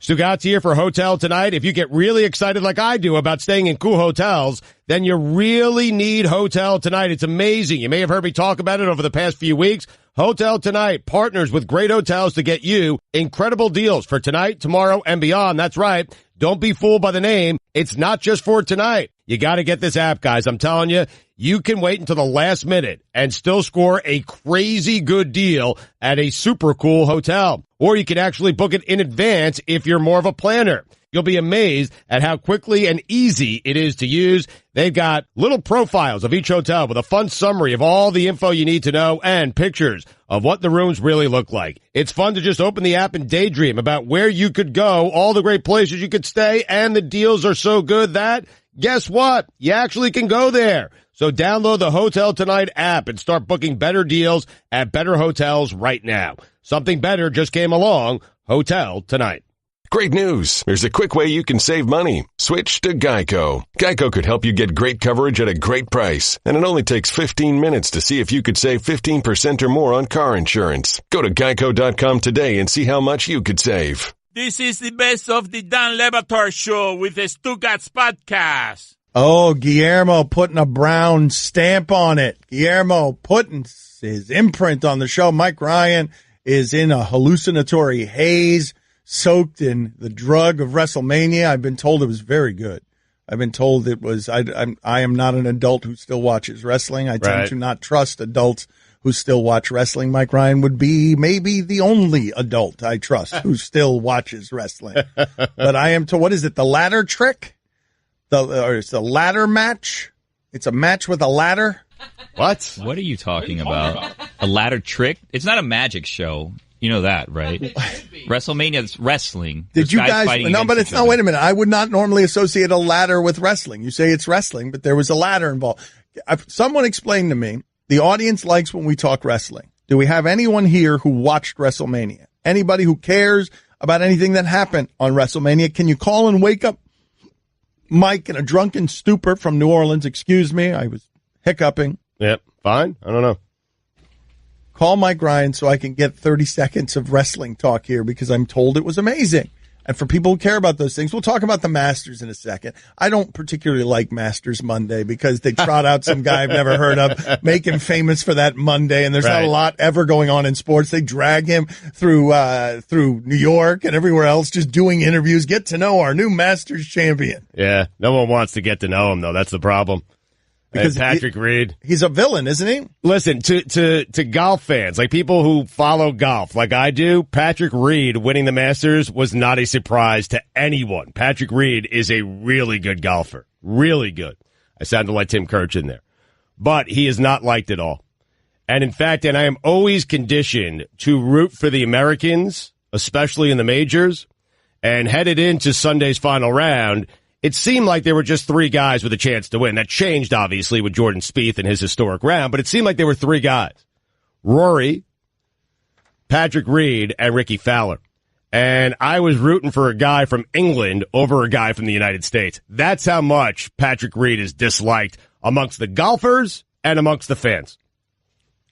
Stugotz here for Hotel Tonight. If you get really excited like I do about staying in cool hotels, then you really need Hotel Tonight. It's amazing. You may have heard me talk about it over the past few weeks. Hotel Tonight partners with great hotels to get you incredible deals for tonight, tomorrow, and beyond. That's right. Don't be fooled by the name. It's not just for tonight. You got to get this app, guys. I'm telling you, you can wait until the last minute and still score a crazy good deal at a super cool hotel. Or you can actually book it in advance if you're more of a planner. You'll be amazed at how quickly and easy it is to use. They've got little profiles of each hotel with a fun summary of all the info you need to know and pictures of what the rooms really look like. It's fun to just open the app and daydream about where you could go, all the great places you could stay, and the deals are so good that, guess what? You actually can go there. So download the Hotel Tonight app and start booking better deals at better hotels right now. Something better just came along. Hotel Tonight. Great news. There's a quick way you can save money. Switch to Geico. Geico could help you get great coverage at a great price. And it only takes 15 minutes to see if you could save 15% or more on car insurance. Go to geico.com today and see how much you could save. This is the best of the Dan Levatar show with the Stugotz podcast. Oh, Guillermo putting a brown stamp on it. Guillermo putting his imprint on the show. Mike Ryan is in a hallucinatory haze, soaked in the drug of WrestleMania. I've been told it was very good. I've been told it was. I am not an adult who still watches wrestling. I tend to not trust adults who still watch wrestling. Mike Ryan would be maybe the only adult I trust who still watches wrestling. But I am to, what is it, the ladder trick? It's the ladder match? It's a match with a ladder? What? What are you talking about? A ladder trick? It's not a magic show. You know that, right? WrestleMania is wrestling. Did you guys? No, but it's, no, wait a minute. I would not normally associate a ladder with wrestling. You say it's wrestling, but there was a ladder involved. Someone explained to me, the audience likes when we talk wrestling. Do we have anyone here who watched WrestleMania? Anybody who cares about anything that happened on WrestleMania? Can you call and wake up Mike in a drunken stupor from New Orleans? Excuse me, I was hiccuping. Yep, fine. I don't know. Call Mike Ryan so I can get 30 seconds of wrestling talk here because I'm told it was amazing. And for people who care about those things, we'll talk about the Masters in a second. I don't particularly like Masters Monday because they trot out some guy I've never heard of, make him famous for that Monday, and there's not a lot ever going on in sports. They drag him through New York and everywhere else, just doing interviews, get to know our new Masters champion. Yeah, no one wants to get to know him, though. That's the problem. Because Patrick Reed, he's a villain, isn't he? Listen, to golf fans, like people who follow golf like I do, Patrick Reed winning the Masters was not a surprise to anyone. Patrick Reed is a really good golfer. Really good. I sounded like Tim Kirchin there. But he is not liked at all. And in fact, I am always conditioned to root for the Americans, especially in the majors, and headed into Sunday's final round, it seemed like there were just three guys with a chance to win. That changed, obviously, with Jordan Spieth and his historic round, but it seemed like there were three guys. Rory, Patrick Reed, and Rickie Fowler. And I was rooting for a guy from England over a guy from the United States. That's how much Patrick Reed is disliked amongst the golfers and amongst the fans.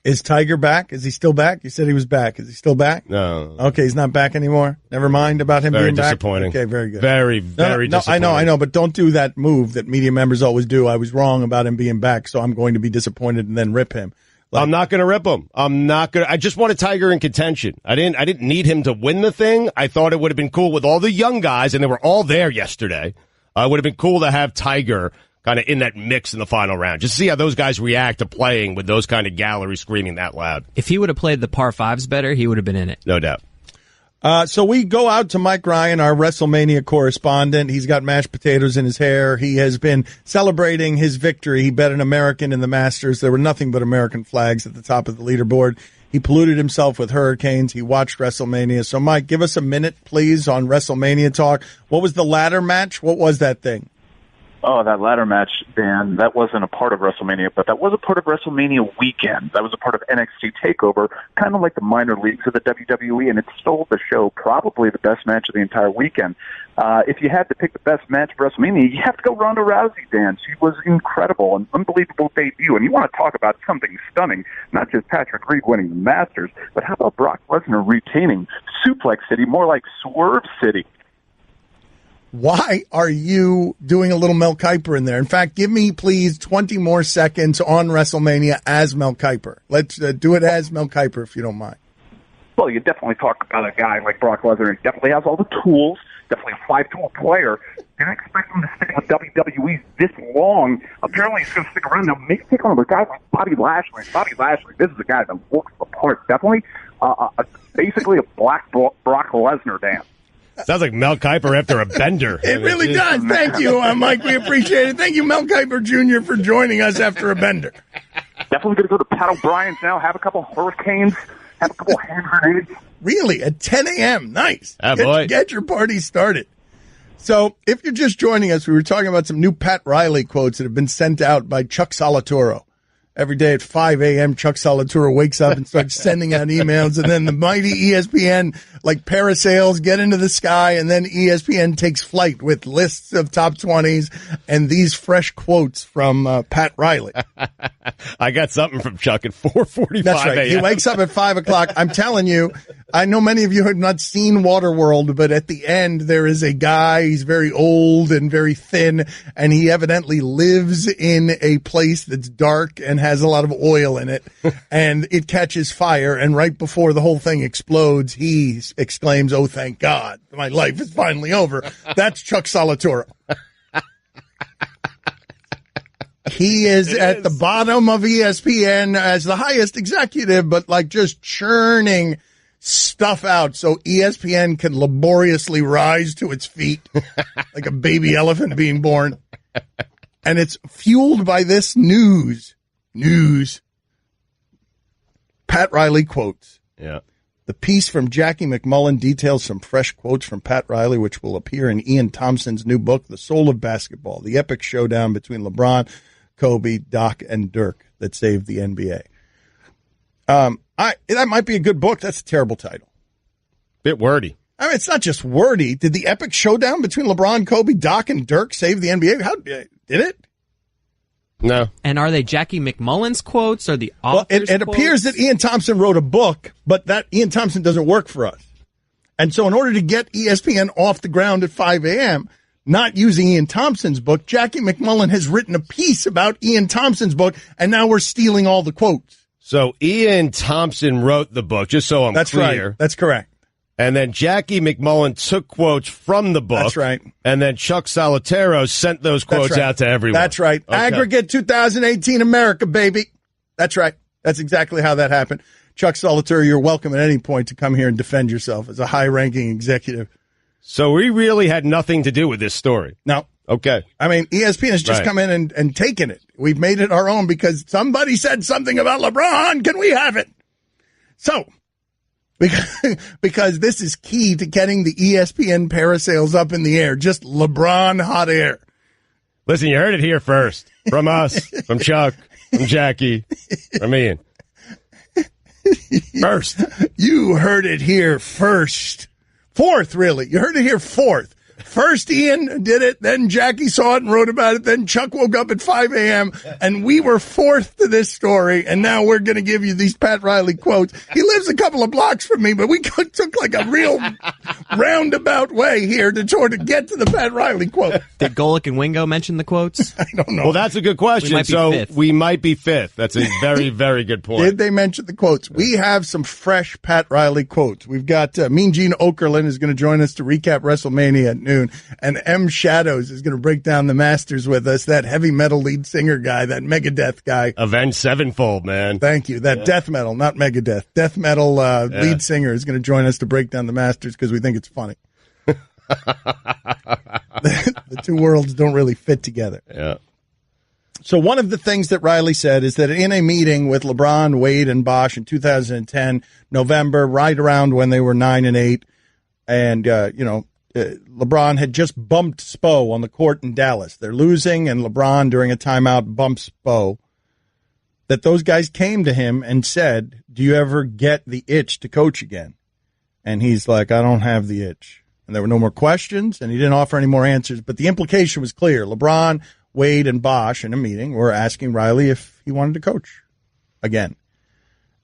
Is Tiger back? Is he still back? You said he was back. Is he still back? No. Okay, he's not back anymore. Never mind about him being back. Very disappointing. Okay, very good. Very disappointing. I know, but don't do that move that media members always do. I was wrong about him being back, so I'm going to be disappointed and then rip him. I'm not going to rip him. I just wanted Tiger in contention. I didn't need him to win the thing. I thought it would have been cool with all the young guys, and they were all there yesterday. It would have been cool to have Tiger kind of in that mix in the final round. Just see how those guys react to playing with those kind of galleries screaming that loud. If he would have played the par fives better, he would have been in it. No doubt. So we go out to Mike Ryan, our WrestleMania correspondent. He's got mashed potatoes in his hair. He has been celebrating his victory. He bet an American in the Masters. There were nothing but American flags at the top of the leaderboard. He polluted himself with hurricanes. He watched WrestleMania. So, Mike, give us a minute, please, on WrestleMania talk. What was the ladder match? What was that thing? Oh, that ladder match, Dan, that wasn't a part of WrestleMania, but that was a part of WrestleMania weekend. That was a part of NXT TakeOver, kind of like the minor leagues of the WWE, and it stole the show, probably the best match of the entire weekend. If you had to pick the best match of WrestleMania, you have to go Ronda Rousey, Dan. She was incredible, an unbelievable debut, and you want to talk about something stunning, not just Patrick Reed winning the Masters, but how about Brock Lesnar retaining Suplex City, more like Swerve City? Why are you doing a little Mel Kiper in there? In fact, give me, please, 20 more seconds on WrestleMania as Mel Kiper. Let's do it as Mel Kiper, if you don't mind. Well, you definitely talk about a guy like Brock Lesnar. He definitely has all the tools, definitely a five-tool player. Didn't expect him to stick with WWE this long. Apparently, he's going to stick around. Now, maybe take on a guy like Bobby Lashley. Bobby Lashley, this is a guy that looks the part. Definitely basically a black Brock Lesnar dance. Sounds like Mel Kiper after a bender. It really does. Thank you, Mike. We appreciate it. Thank you, Mel Kiper Jr., for joining us after a bender. Definitely going to go to Pat O'Brien's now, have a couple hurricanes, have a couple hand grenades. Really? At 10 a.m.? Nice. Boy. Get your party started. So, if you're just joining us, we were talking about some new Pat Riley quotes that have been sent out by Chuck Solitoro. Every day at 5 a.m., Chuck Solitoro wakes up and starts sending out emails, and then the mighty ESPN, like parasails, get into the sky, and then ESPN takes flight with lists of top 20s and these fresh quotes from Pat Riley. I got something from Chuck at 4:45 That's right. a.m. He wakes up at 5 o'clock. I'm telling you, I know many of you have not seen Waterworld, but at the end, there is a guy, he's very old and very thin, and he evidently lives in a place that's dark and has a lot of oil in it, and it catches fire, and right before the whole thing explodes, he exclaims, "Oh, thank God, my life is finally over." That's Chuck Solitoro. He is at the bottom of ESPN as the highest executive, but like just churning stuff out so ESPN can laboriously rise to its feet like a baby elephant being born. And it's fueled by this news. Pat Riley quotes. Yeah. The piece from Jackie McMullen details some fresh quotes from Pat Riley, which will appear in Ian Thompson's new book, The Soul of Basketball, the epic showdown between LeBron, Kobe, Doc, and Dirk that saved the NBA. That might be a good book. That's a terrible title. Bit wordy. I mean, it's not just wordy. Did the epic showdown between LeBron, Kobe, Doc, and Dirk save the NBA? How did it? No. And are they Jackie McMullen's quotes or the author's Well, it appears that Ian Thompson wrote a book, but that Ian Thompson doesn't work for us. And so in order to get ESPN off the ground at 5 a.m., not using Ian Thompson's book, Jackie McMullen has written a piece about Ian Thompson's book, and now we're stealing all the quotes. So Ian Thompson wrote the book, just so I'm That's clear. Right. That's correct. And then Jackie McMullen took quotes from the book. That's right. And then Chuck Solitero sent those quotes out to everyone. That's right. Okay. Aggregate 2018 America, baby. That's right. That's exactly how that happened. Chuck Solitero, you're welcome at any point to come here and defend yourself as a high-ranking executive. So we really had nothing to do with this story. No. Okay. I mean, ESPN has just come in and taken it. We've made it our own because somebody said something about LeBron. Can we have it? So, because this is key to getting the ESPN parasails up in the air, just LeBron hot air. Listen, you heard it here first. From us, from Chuck, from Jackie, from Ian. First. You heard it here first. Fourth, really. You heard it here fourth. First, Ian did it, then Jackie saw it and wrote about it, then Chuck woke up at 5 a.m., and we were fourth to this story, and now we're going to give you these Pat Riley quotes. He lives a couple of blocks from me, but we took like a real roundabout way here to try to get to the Pat Riley quote. Did Golick and Wingo mention the quotes? I don't know. Well, that's a good question. We might be fifth. That's a very, very good point. Did they mention the quotes? We have some fresh Pat Riley quotes. We've got Mean Gene Okerlund is going to join us to recap WrestleMania at noon. And M. Shadows is going to break down the Masters with us, that heavy metal lead singer guy, that Megadeth guy. Avenged Sevenfold, man. Thank you. That death metal, not Megadeth. Death metal lead singer is going to join us to break down the Masters because we think it's funny. The two worlds don't really fit together. Yeah. So one of the things that Riley said is that in a meeting with LeBron, Wade, and Bosch in 2010, November, right around when they were 9-8, and, LeBron had just bumped Spo on the court in Dallas. They're losing, and LeBron, during a timeout, bumps Spo. That those guys came to him and said, do you ever get the itch to coach again? And he's like, I don't have the itch. And there were no more questions, and he didn't offer any more answers. But the implication was clear. LeBron, Wade, and Bosch in a meeting were asking Riley if he wanted to coach again.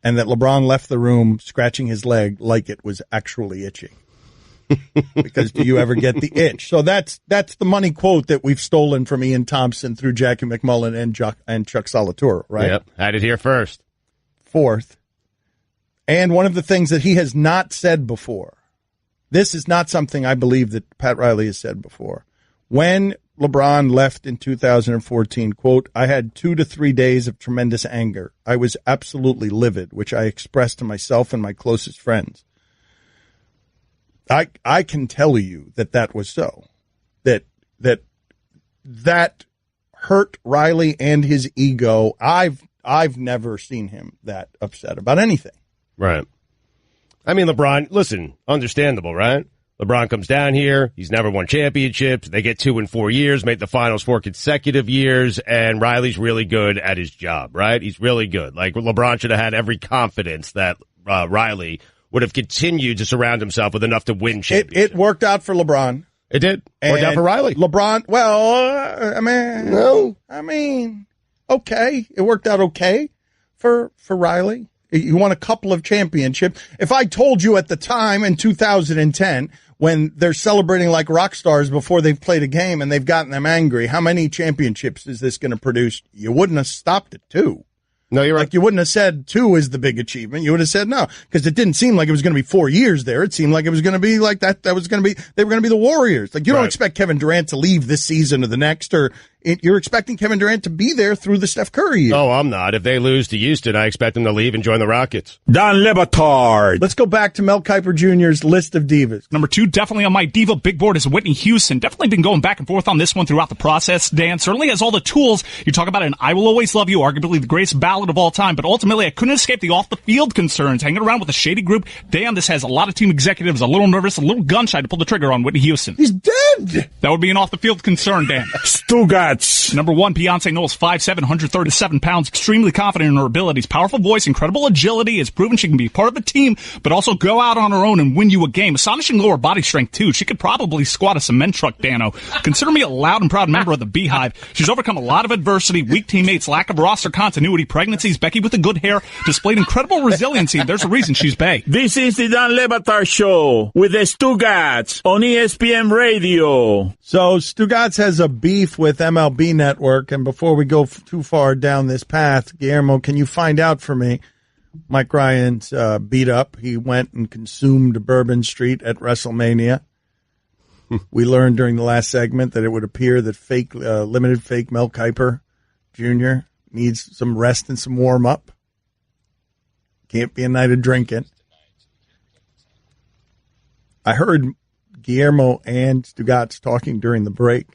And that LeBron left the room scratching his leg like it was actually itching. Because do you ever get the itch? So that's the money quote that we've stolen from Ian Thompson through Jackie McMullen and Chuck Solitoro, right? Yep, had it here first. Fourth, and one of the things that he has not said before, this is not something I believe that Pat Riley has said before. When LeBron left in 2014, quote, I had 2 to 3 days of tremendous anger. I was absolutely livid, which I expressed to myself and my closest friends. I can tell you that was so. That hurt Riley and his ego. I've never seen him that upset about anything. Right. I mean, LeBron, listen, understandable, right? LeBron comes down here. He's never won championships. They get 2 in 4 years, made the finals 4 consecutive years, and Riley's really good at his job, right? He's really good. Like, LeBron should have had every confidence that Riley would have continued to surround himself with enough to win championships. It worked out for LeBron. It did. Worked out for Riley. LeBron, okay. It worked out okay for Riley. You won a couple of championships. If I told you at the time in 2010, when they're celebrating like rock stars before they've played a game and they've gotten them angry, how many championships is this going to produce? You wouldn't have stopped at 2. No, you're right. Like, you wouldn't have said 2 is the big achievement. You would have said no, because it didn't seem like it was going to be 4 years there. It seemed like it was going to be like that. They were going to be the Warriors. Like, you don't expect Kevin Durant to leave this season or the next, or you're expecting Kevin Durant to be there through the Steph Curry year. Oh, I'm not. If they lose to Houston, I expect them to leave and join the Rockets. Don Le Batard. Let's go back to Mel Kiper Jr.'s list of divas. Number 2, definitely on my diva big board, is Whitney Houston. Definitely been going back and forth on this one throughout the process. Dan certainly has all the tools. You talk about an I Will Always Love You, arguably the greatest ballad of all time, but ultimately I couldn't escape the off-the-field concerns. Hanging around with a shady group. Dan, this has a lot of team executives a little nervous, a little gun-shy to pull the trigger on Whitney Houston. He's dead! That would be an off-the-field concern, Dan. Stugotz. Number 1, Beyonce Knowles, 5'7", 137 pounds, extremely confident in her abilities, powerful voice, incredible agility, has proven she can be part of a team, but also go out on her own and win you a game. Astonishing lower body strength, too. She could probably squat a cement truck, Dano. Consider me a loud and proud member of the Beehive. She's overcome a lot of adversity, weak teammates, lack of roster continuity, pregnancies, Becky with the good hair, displayed incredible resiliency. There's a reason she's bae. This is the Dan Le Batard Show with the Stugotz on ESPN Radio. So Stugotz has a beef with MLB Network, and before we go too far down this path, Guillermo, can you find out for me? Mike Ryan's beat up. He went and consumed Bourbon Street at WrestleMania. We learned during the last segment that it would appear that limited fake Mel Kiper Jr. needs some rest and some warm up. Can't be a night of drinking. I heard Guillermo and Stugotz talking during the break.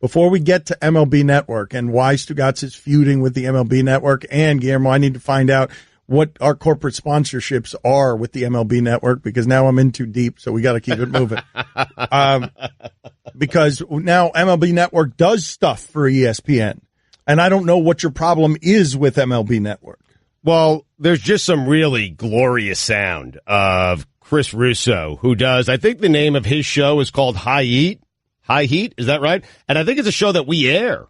Before we get to MLB Network and why Stugotz is feuding with the MLB Network, and Guillermo, I need to find out what our corporate sponsorships are with the MLB Network, because now I'm in too deep, so we got to keep it moving. Because now MLB Network does stuff for ESPN, and I don't know what your problem is with MLB Network. Well, there's just some really glorious sound of Chris Russo, who does, I think the name of his show is called High Heat. High Heat, is that right? And I think it's a show that we air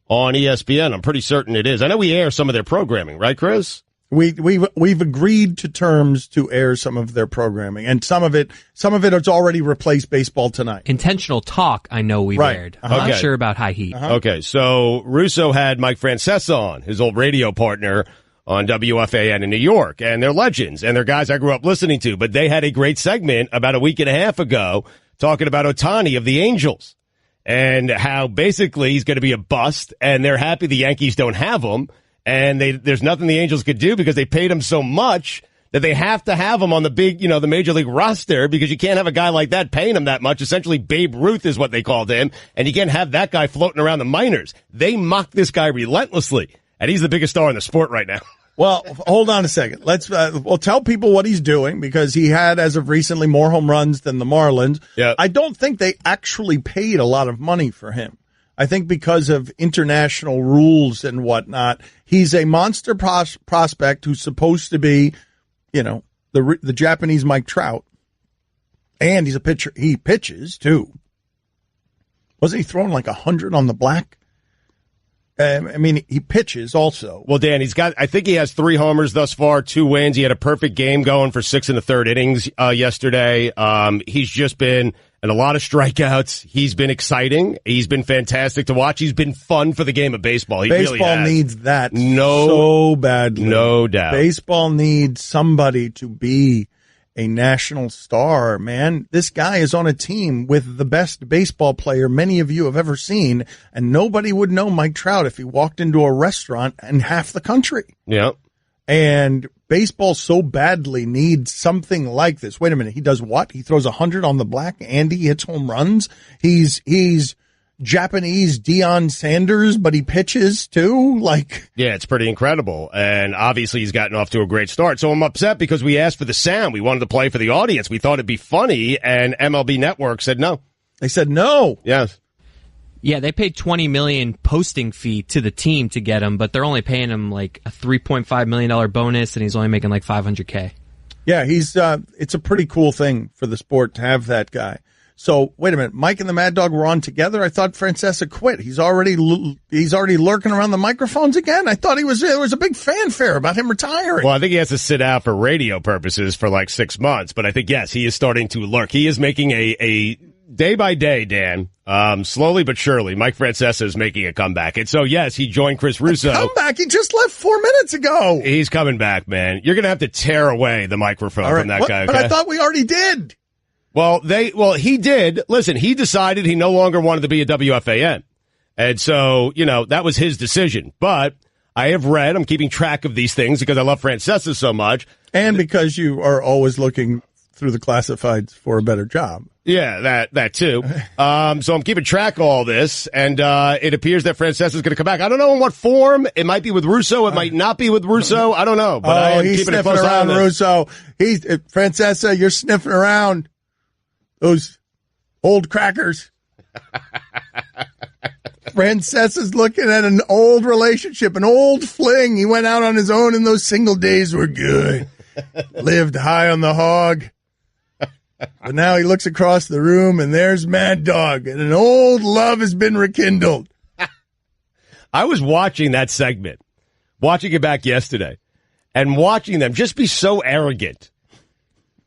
on ESPN. I'm pretty certain it is. I know we air some of their programming, right, Chris? We've agreed to terms to air some of their programming, and some of it has already replaced Baseball Tonight. Intentional Talk, I know we've aired. I'm not sure about High Heat. Okay, so Russo had Mike Francesa on, his old radio partner on WFAN in New York, and they're legends, and they're guys I grew up listening to, but they had a great segment about a week and a half ago talking about Ohtani of the Angels and how basically he's going to be a bust, and they're happy the Yankees don't have him, and there's nothing the Angels could do because they paid him so much that they have to have him on the big, the major league roster, because you can't have a guy like that paying him that much. Essentially, Babe Ruth is what they called him, and you can't have that guy floating around the minors. They mock this guy relentlessly, and he's the biggest star in the sport right now. Well, hold on a second. Let's we'll tell people what he's doing, because he had, as of recently, more home runs than the Marlins. Yeah. I don't think they actually paid a lot of money for him. I think because of international rules and whatnot, he's a monster prospect who's supposed to be, the Japanese Mike Trout. And he's a pitcher. He pitches, too. Wasn't he throwing like 100 on the black? I mean, he pitches also. Well, Dan, I think he has 3 homers thus far, 2 wins. He had a perfect game going for 6 1/3 innings yesterday. He's just been, and a lot of strikeouts. He's been exciting. He's been fantastic to watch. He's been fun for the game of baseball. Baseball really needs that so badly. No doubt. Baseball needs somebody to be a national star, man. This guy is on a team with the best baseball player many of you have ever seen, and nobody would know Mike Trout if he walked into a restaurant in half the country. Yeah. And baseball so badly needs something like this. Wait a minute. He does what? He throws 100 on the black and he hits home runs. He's Japanese Deion Sanders, but he pitches too. Yeah, it's pretty incredible. And obviously he's gotten off to a great start. So I'm upset because we asked for the sound. We wanted to play for the audience. We thought it'd be funny, and MLB Network said no. They said no. Yes. Yeah, they paid $20 million posting fee to the team to get him, but they're only paying him like a $3.5 million bonus, and he's only making like $500K. Yeah, it's a pretty cool thing for the sport to have that guy. So, wait a minute. Mike and the Mad Dog were on together. I thought Francesa quit. He's already lurking around the microphones again. I thought there was a big fanfare about him retiring. Well, I think he has to sit out for radio purposes for like 6 months. But I think, yes, he is starting to lurk. He is making a day by day, Dan, slowly but surely, Mike Francesa is making a comeback. And so, yes, he joined Chris Russo. Comeback? He just left 4 minutes ago. He's coming back, man. You're going to have to tear away the microphone from that guy. Okay? But I thought we already did. Well, he did. Listen, he decided he no longer wanted to be a WFAN. And so, that was his decision. But I have read, I'm keeping track of these things because I love Francesa so much. And because you are always looking through the classifieds for a better job. Yeah, that too. So I'm keeping track of all this, and it appears that Francesa is going to come back. I don't know in what form. It might be with Russo. It might not be with Russo. I don't know. But I am he's keeping a sniffing close eye on around this. Russo. Francesa, you're sniffing around those old crackers. Francesa's looking at an old relationship, an old fling. He went out on his own, and those single days were good. Lived high on the hog. But now he looks across the room, and there's Mad Dog, and an old love has been rekindled. I was watching that segment, watching it back yesterday, and watching them just be so arrogant,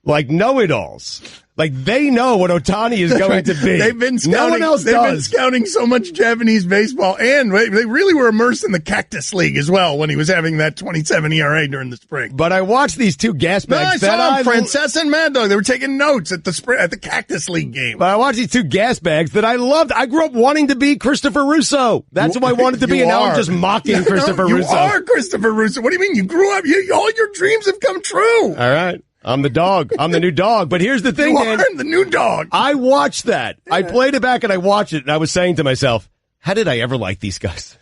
like know-it-alls. Like, they know what Ohtani is going to be. They've been scouting, no one else they've does. been scouting so much Japanese baseball, and they really were immersed in the Cactus League as well when he was having that 27 ERA during the spring. But I watched these two gas bags. I saw Francesa and Mad Dog. They were taking notes at the Cactus League game. But I watched these two gas bags that I loved. I grew up wanting to be Christopher Russo. That's who I wanted to be, and now I'm just mocking Christopher Russo. You are Christopher Russo. What do you mean? You grew up. All your dreams have come true. All right. I'm the dog. I'm the new dog. But here's the thing, Dan. The new dog. I watched that. Yeah. I played it back and I watched it, and I was saying to myself, how did I ever like these guys?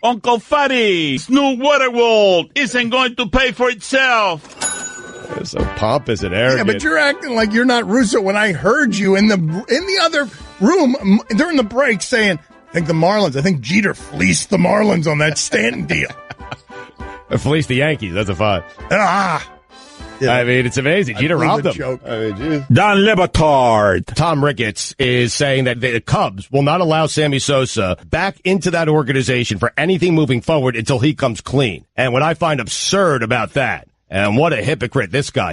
Uncle Fatty's new water world isn't going to pay for itself. You're so pompous and arrogant. Yeah, but you're acting like you're not Russo when I heard you in the other room during the break saying, I think Jeter fleeced the Marlins on that Stanton deal. Fleeced the Yankees. That's a 5. Yeah. I mean, it's amazing. Jeter robbed them. Joke. Don Batard. Tom Ricketts is saying that the Cubs will not allow Sammy Sosa back into that organization for anything moving forward until he comes clean. And what I find absurd about that, and what a hypocrite this guy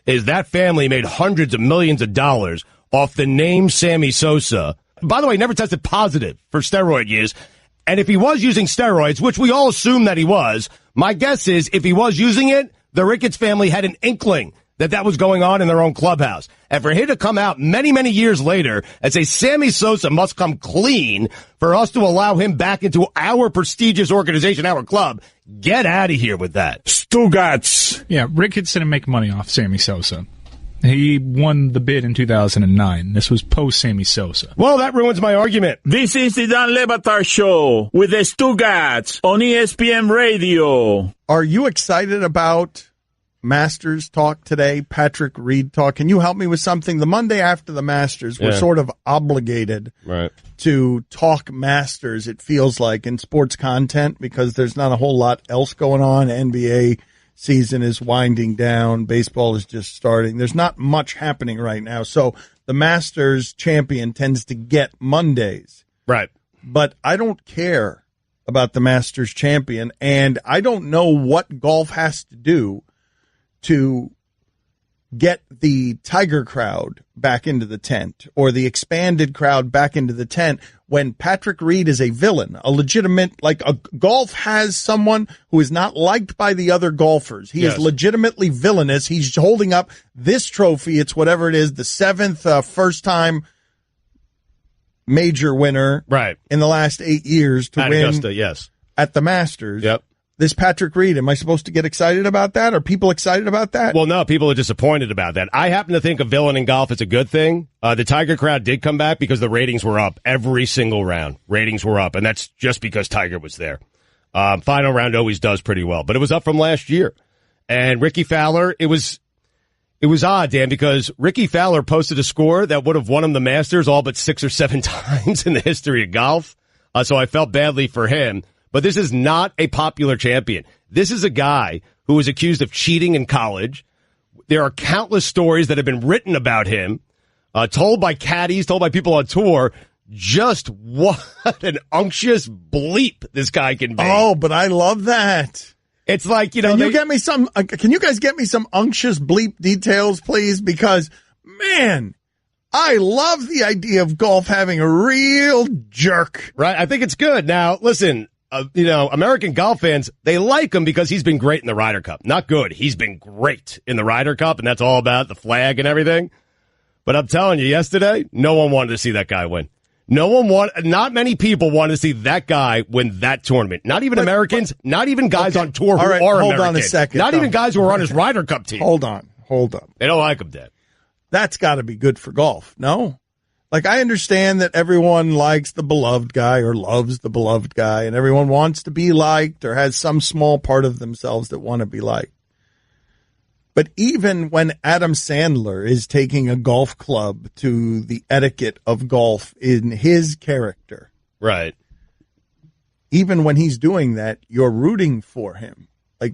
is that family made hundreds of millions of dollars off the name Sammy Sosa. By the way, never tested positive for steroid use. And if he was using steroids, which we all assume that he was, my guess is if he was using it, the Ricketts family had an inkling that was going on in their own clubhouse. And for him to come out many, many years later and say Sammy Sosa must come clean for us to allow him back into our prestigious organization, our club, get out of here with that. Stugotz. Yeah, Ricketts didn't make money off Sammy Sosa. He won the bid in 2009. This was post-Sammy Sosa. Well, that ruins my argument. This is the Dan Batard Show with the Stugotz on ESPN Radio. Are you excited about Masters talk today, Patrick Reed talk? Can you help me with something? The Monday after the Masters, we're sort of obligated to talk Masters, it feels like, in sports content because there's not a whole lot else going on. NBA season is winding down. Baseball is just starting. There's not much happening right now. So the Masters champion tends to get Mondays. Right. But I don't care about the Masters champion, and I don't know what golf has to do to get the Tiger crowd back into the tent or the expanded crowd back into the tent when Patrick Reed is a villain, a legitimate, golf has someone who is not liked by the other golfers. He is legitimately villainous. He's holding up this trophy. It's whatever it is, the 7th first time major winner in the last 8 years to win Augusta, at the Masters. Yep. This Patrick Reed, am I supposed to get excited about that? Are people excited about that? Well, no, people are disappointed about that. I happen to think a villain in golf is a good thing. The Tiger crowd did come back because the ratings were up every single round. Ratings were up, and that's just because Tiger was there. Final round always does pretty well, but it was up from last year. And Rickie Fowler, it was odd, Dan, because Rickie Fowler posted a score that would have won him the Masters all but 6 or 7 times in the history of golf. So I felt badly for him. But this is not a popular champion. This is a guy who was accused of cheating in college. There are countless stories that have been written about him, told by caddies, told by people on tour. Just what an unctuous bleep this guy can be. Oh, but I love that. It's like, you know. Can you guys get me some unctuous bleep details, please? Because, man, I love the idea of golf having a real jerk. Right. I think it's good. Now, listen. American golf fans, they like him because he's been great in the Ryder Cup. Not good. He's been great in the Ryder Cup, and that's all about the flag and everything. But I'm telling you, yesterday, no one wanted to see that guy win. Not many people wanted to see that guy win that tournament. Not even Americans, not even guys on tour who are American. Hold on a second. Not even guys who are on his Ryder Cup team. Hold on. They don't like him, Dad. That's got to be good for golf, no? I understand that everyone likes the beloved guy or loves the beloved guy, and everyone wants to be liked or has some small part of themselves that want to be liked. But even when Adam Sandler is taking a golf club to the etiquette of golf in his character. Right. Even when he's doing that, you're rooting for him. But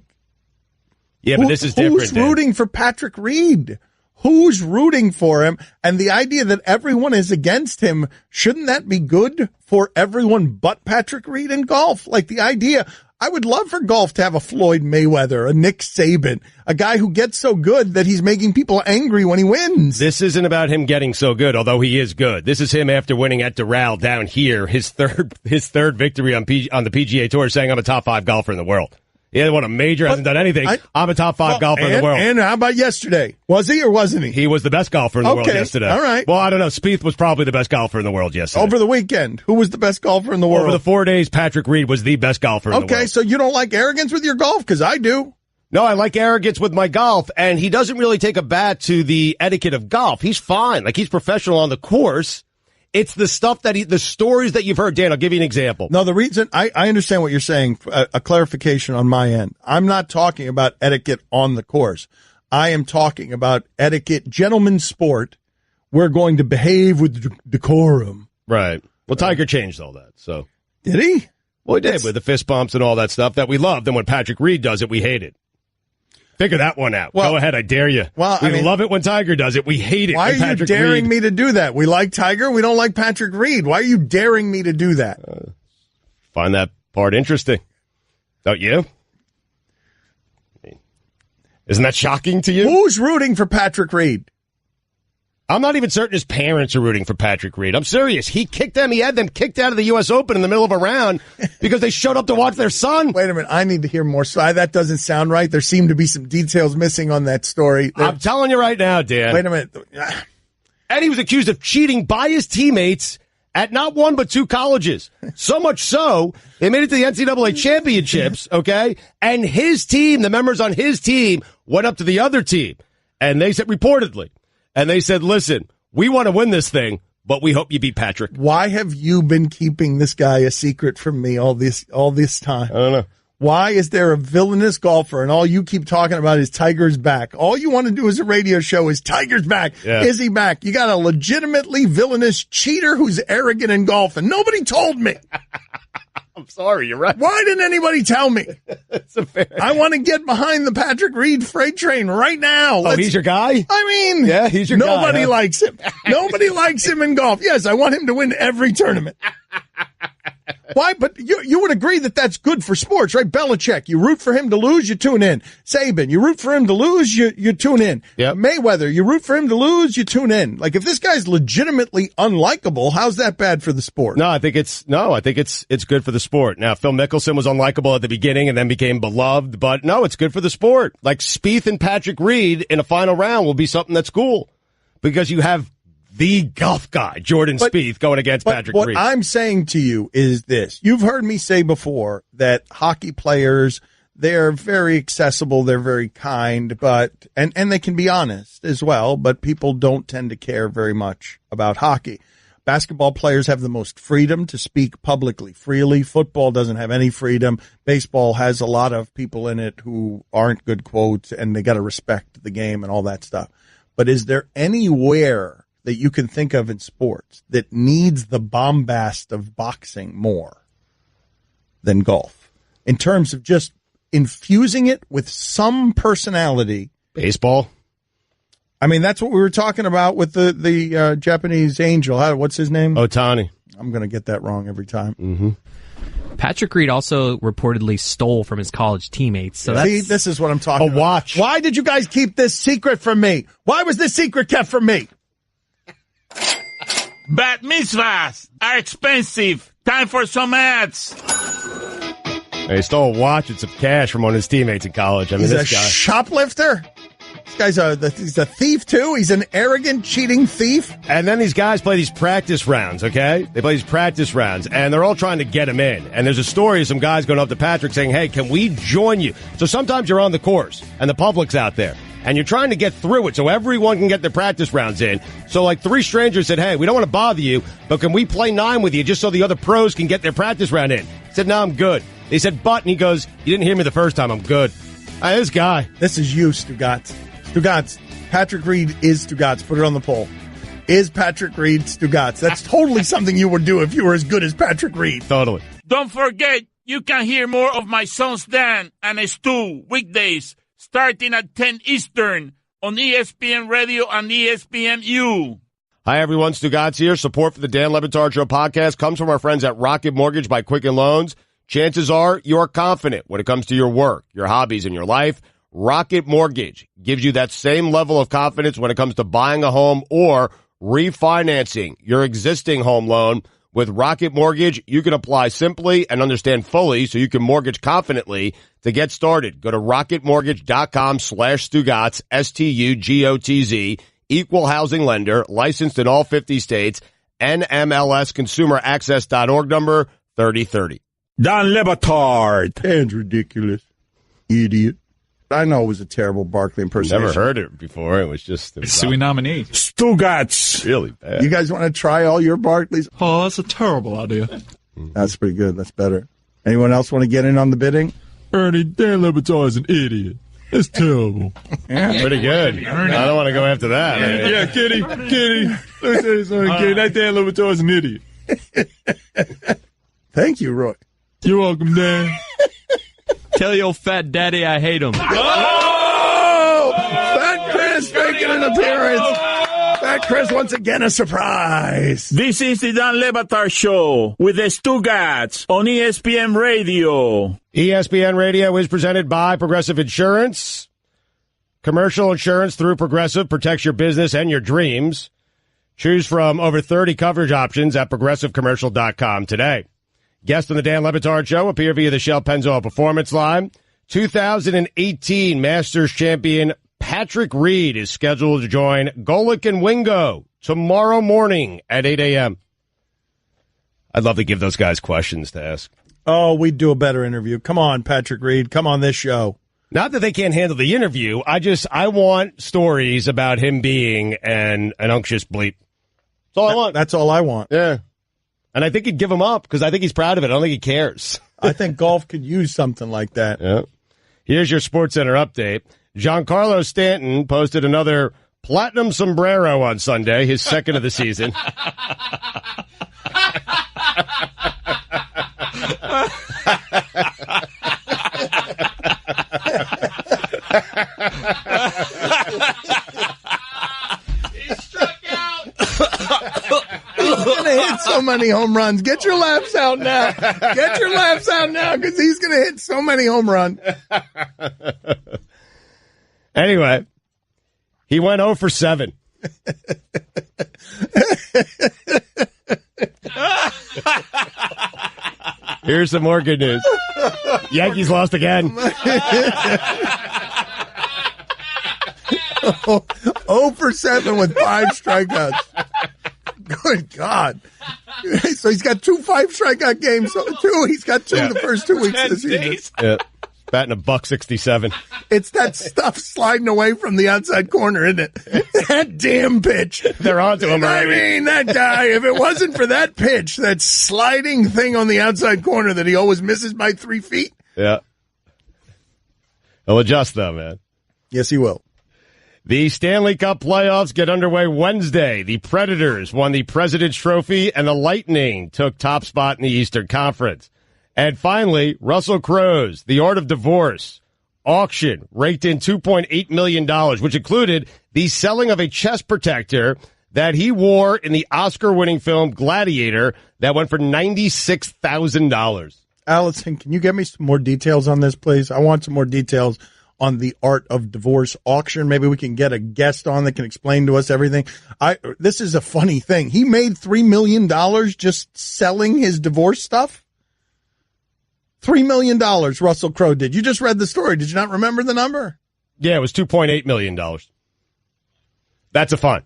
this is different. Who's rooting for Patrick Reed? Who's rooting for him? And the idea that everyone is against him, shouldn't that be good for everyone but Patrick Reed in golf? The idea, I would love for golf to have a Floyd Mayweather, a Nick Saban, a guy who gets so good that he's making people angry when he wins. This isn't about him getting so good, although he is good. This is him after winning at Doral down here, his third victory on the PGA Tour, saying I'm a top 5 golfer in the world. He hasn't won a major, hasn't done anything. I'm a top 5 golfer in the world. And how about yesterday? Was he or wasn't he? He was the best golfer in the world yesterday. All right. Well, I don't know. Spieth was probably the best golfer in the world yesterday. Over the weekend, who was the best golfer in the world? Over the 4 days, Patrick Reed was the best golfer in the world. Okay, so you don't like arrogance with your golf? Because I do. No, I like arrogance with my golf, and he doesn't really take a bat to the etiquette of golf. He's fine. He's professional on the course. It's the stuff the stories that you've heard. Dan, I'll give you an example. No, the reason, I understand what you're saying, a clarification on my end. I'm not talking about etiquette on the course. I am talking about etiquette, gentleman's sport. We're going to behave with decorum. Right. Well, Tiger changed all that, so. Did he? Well, he did, with the fist bumps and all that stuff that we love. Then when Patrick Reed does it, we hate it. Figure that one out. Go ahead, I dare you. Well, we love it when Tiger does it. We hate it why when Patrick Reed. Why are you daring Reed. me to do that? We like Tiger. We don't like Patrick Reed. Why are you daring me to do that? Find that part interesting. Don't you? Isn't that shocking to you? Who's rooting for Patrick Reed? I'm not even certain his parents are rooting for Patrick Reed. I'm serious. He had them kicked out of the U.S. Open in the middle of a round because they showed up to watch their son. Wait a minute. I need to hear more. So that doesn't sound right. There seem to be some details missing on that story. I'm telling you right now, Dan. Wait a minute. And he was accused of cheating by his teammates at not 1 but 2 colleges. So much so, they made it to the NCAA championships, okay? And his team, the members on his team, went up to the other team. And they said, reportedly, and they said, listen, we want to win this thing, but we hope you beat Patrick. Why have you been keeping this guy a secret from me all this time? I don't know. Why is there a villainous golfer and all you keep talking about is Tiger's back? All you want to do as a radio show is Tiger's back. Yeah. Is he back? You got a legitimately villainous cheater who's arrogant in golf, and nobody told me. I'm sorry, you're right. Why didn't anybody tell me? It's a fair. I want to get behind the Patrick Reed freight train right now. Oh, he's your guy? I mean, yeah, he's your guy. Nobody likes him. Nobody likes him in golf. Yes, I want him to win every tournament. Why? But you would agree that that's good for sports, right? Belichick, you root for him to lose, you tune in. Saban, you root for him to lose, you tune in. Yep. Mayweather, you root for him to lose, you tune in. Like, if this guy's legitimately unlikable, how's that bad for the sport? I think it's good for the sport. Now, Phil Mickelson was unlikable at the beginning and then became beloved, but no, it's good for the sport. Like Spieth and Patrick Reed in a final round will be something that's cool because you have the golf guy, Jordan Spieth, going against Patrick Reed. What I'm saying to you is this. You've heard me say before that hockey players, they're very accessible, they're very kind, but and they can be honest as well, but people don't tend to care very much about hockey. Basketball players have the most freedom to speak publicly freely. Football doesn't have any freedom. Baseball has a lot of people in it who aren't good quotes, and they got to respect the game and all that stuff. But is there anywhere that you can think of in sports that needs the bombast of boxing more than golf in terms of just infusing it with some personality? Baseball. I mean, that's what we were talking about with the Japanese angel. What's his name? Ohtani. I'm going to get that wrong every time. Mm-hmm. Patrick Reed also reportedly stole from his college teammates. So See, this is what I'm talking about. Watch. Why did you guys keep this secret from me? Why was this secret kept from me? Bat mitzvahs are expensive. Time for some ads. He stole a watch and some cash from one of his teammates in college. I mean, He's this a guy. shoplifter? This guy's he's a thief, too? He's an arrogant, cheating thief? And then these guys play these practice rounds, okay? They play these practice rounds, and they're all trying to get him in. And there's a story of some guys going up to Patrick saying, hey, can we join you? So sometimes you're on the course, and the public's out there. And you're trying to get through it so everyone can get their practice rounds in. So like 3 strangers said, hey, we don't want to bother you, but can we play 9 with you just so the other pros can get their practice round in? He said, no, I'm good. They said, but, and he goes, you didn't hear me the first time, I'm good. This guy. This is you, Stugotz. Stugotz. Patrick Reed is Stugotz. Put it on the poll. Is Patrick Reed Stugotz? That's totally something you would do if you were as good as Patrick Reed. Totally. Don't forget, you can hear more of my sons Dan and Stu weekdays starting at 10 Eastern on ESPN Radio and ESPNU. Hi, everyone. Stugotz here. Support for the Dan Le Batard Show podcast comes from our friends at Rocket Mortgage by Quicken Loans. Chances are you're confident when it comes to your work, your hobbies, and your life. Rocket Mortgage gives you that same level of confidence when it comes to buying a home or refinancing your existing home loan. With Rocket Mortgage, you can apply simply and understand fully so you can mortgage confidently. To get started, go to rocketmortgage.com/Stugotz, Stugotz, equal housing lender, licensed in all 50 states, NMLSconsumeraccess.org number 3030. Dan Le Batard. Dan's ridiculous. Idiot. I know it was a terrible Barkley impersonation. Never heard it before. It was Sui nominee. Stugotz. really bad. You guys want to try all your Barkleys? Oh, that's a terrible idea. That's pretty good. That's better. Anyone else want to get in on the bidding? Ernie, Dan Le Batard is an idiot. It's terrible. Yeah. Pretty good. I don't want to go after that. Yeah, Kitty. Let me tell you something, Kitty. That Dan Le Batard is an idiot. Thank you, Roy. You're welcome, Dan. Tell your fat daddy I hate him. Oh! Fat Chris making an appearance. Fat Chris once again a surprise. This is the Dan Le Batard Show with the Stugotz on ESPN Radio. ESPN Radio is presented by Progressive Insurance. Commercial insurance through Progressive protects your business and your dreams. Choose from over 30 coverage options at progressivecommercial.com today. Guest on the Dan Le Batard Show appear via the Shell Pennzoil Performance Line. 2018 Masters champion Patrick Reed is scheduled to join Golic and Wingo tomorrow morning at 8 a.m. I'd love to give those guys questions to ask. Oh, we'd do a better interview. Come on, Patrick Reed. Come on this show. Not that they can't handle the interview. I want stories about him being an unctuous bleep. That's all I want. That's all I want. Yeah. And I think he'd give him up because I think he's proud of it. I don't think he cares. I think golf could use something like that. Yeah. Here's your SportsCenter update. Giancarlo Stanton posted another platinum sombrero on Sunday, his second of the season. He struck out. He's going to hit so many home runs. Get your laughs out now. Get your laughs out now because he's going to hit so many home runs. Anyway, he went 0 for 7. Here's some more good news. Yankees lost again. 0 for 7 with 5 strikeouts. Good God. So he's got 2 5-strikeout games. He's got 2 in the first 2 weeks of the season. Yeah. Batting $167. It's that stuff sliding away from the outside corner, isn't it? That damn pitch. They're onto him already. I mean, that guy, if it wasn't for that pitch, that sliding thing on the outside corner that he always misses by 3 feet. Yeah. He'll adjust, though, man. Yes, he will. The Stanley Cup playoffs get underway Wednesday. The Predators won the President's Trophy, and the Lightning took top spot in the Eastern Conference. And finally, Russell Crowe's The Art of Divorce auction raked in $2.8 million, which included the selling of a chest protector that he wore in the Oscar-winning film Gladiator that went for $96,000. Allison, can you get me some more details on this, please? I want some more details on the Art of Divorce auction. Maybe we can get a guest on that can explain to us everything. This is a funny thing. He made $3 million just selling his divorce stuff? $3 million Russell Crowe did. You just read the story. Did you not remember the number? Yeah, it was $2.8 million. That's a fun.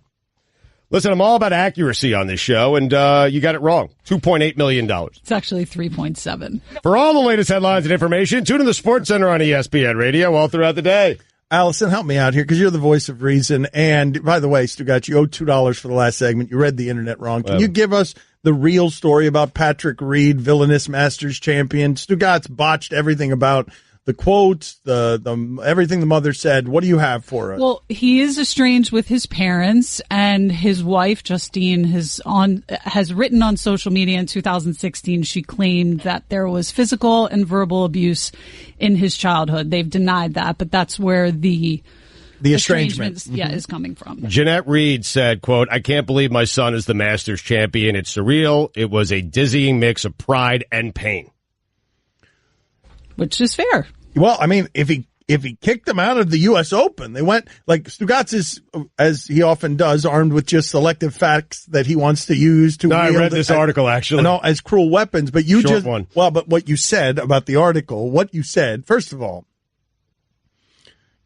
Listen, I'm all about accuracy on this show, and you got it wrong. $2.8 million. It's actually 3.7. For all the latest headlines and information, tune in the Sports Center on ESPN Radio all throughout the day. Allison, help me out here because you're the voice of reason. And by the way, Stugotz, you owe $2 for the last segment. You read the internet wrong. Can you give us the real story about Patrick Reed, villainous Masters champion? Stugotz botched everything about the quotes, the everything the mother said. What do you have for us? Well, he is estranged with his parents, and his wife Justine has written on social media in 2016. She claimed that there was physical and verbal abuse in his childhood. They've denied that, but that's where the estrangement is coming from. Jeanette Reed said, quote, "I can't believe my son is the Masters champion. It's surreal. It was a dizzying mix of pride and pain." Which is fair. Well, I mean, if he kicked them out of the U.S. Open, they went, like, Stugotz is, as he often does, armed with just selective facts that he wants to use to I read this article, actually. No, as cruel weapons, but you Short one. Well, but what you said about the article, first of all,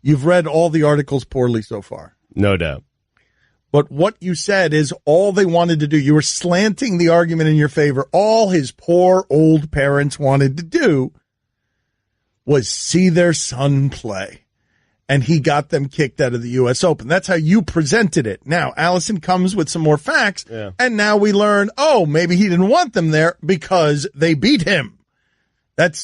you've read all the articles poorly so far. No doubt. But what you said is all they wanted to do. You were slanting the argument in your favor. All his poor old parents wanted to do was see their son play. And he got them kicked out of the U.S. Open. That's how you presented it. Now, Allison comes with some more facts, and now we learn, maybe he didn't want them there because they beat him. That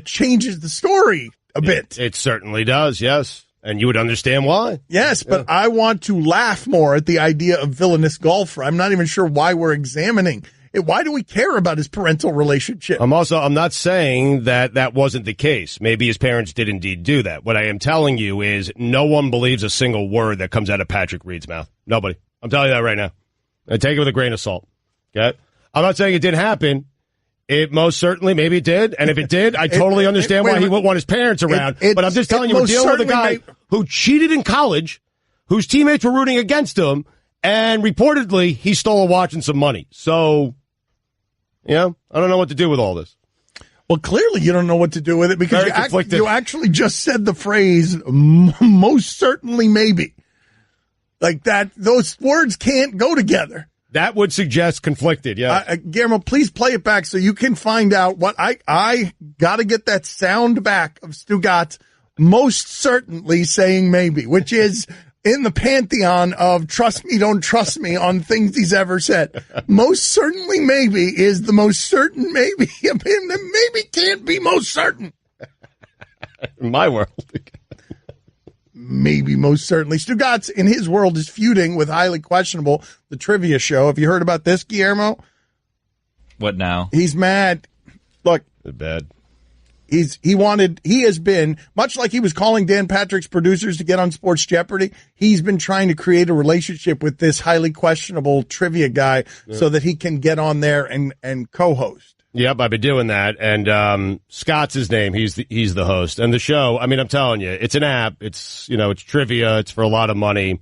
changes the story a bit. It certainly does, yes. And you would understand why. Yes, but I want to laugh more at the idea of villainous golfer. I'm not even sure why we're examining it. Why do we care about his parental relationship? I'm not saying that wasn't the case. Maybe his parents did indeed do that. What I am telling you is no one believes a single word that comes out of Patrick Reed's mouth. Nobody. I'm telling you that right now. And take it with a grain of salt. Okay? I'm not saying it didn't happen. It most certainly, maybe it did. And if it did, I totally understand why he wouldn't want his parents around. But I'm just telling you, we're dealing with a guy who cheated in college, whose teammates were rooting against him, and reportedly he stole a watch and some money. So, I don't know what to do with all this. Well, clearly you don't know what to do with it because you actually just said the phrase, most certainly maybe. Like that, those words can't go together. That would suggest conflicted, yeah. Guillermo, please play it back so you can find out what I got to get that sound back of Stugotz most certainly saying maybe, which is in the pantheon of trust me, don't trust me on things he's ever said. Most certainly maybe is the most certain maybe. Maybe can't be most certain. In my world. Maybe most certainly. Stugotz, in his world, is feuding with Highly Questionable, the trivia show. Have you heard about this, Guillermo? What now? He's mad. Look, bad. He has been, much like he was calling Dan Patrick's producers to get on Sports Jeopardy, he's been trying to create a relationship with this highly questionable trivia guy so that he can get on there and co-host. Yep, I've been doing that. And Scott's his name. He's the host. And the show, I mean, I'm telling you, it's an app. It's, it's trivia. It's for a lot of money.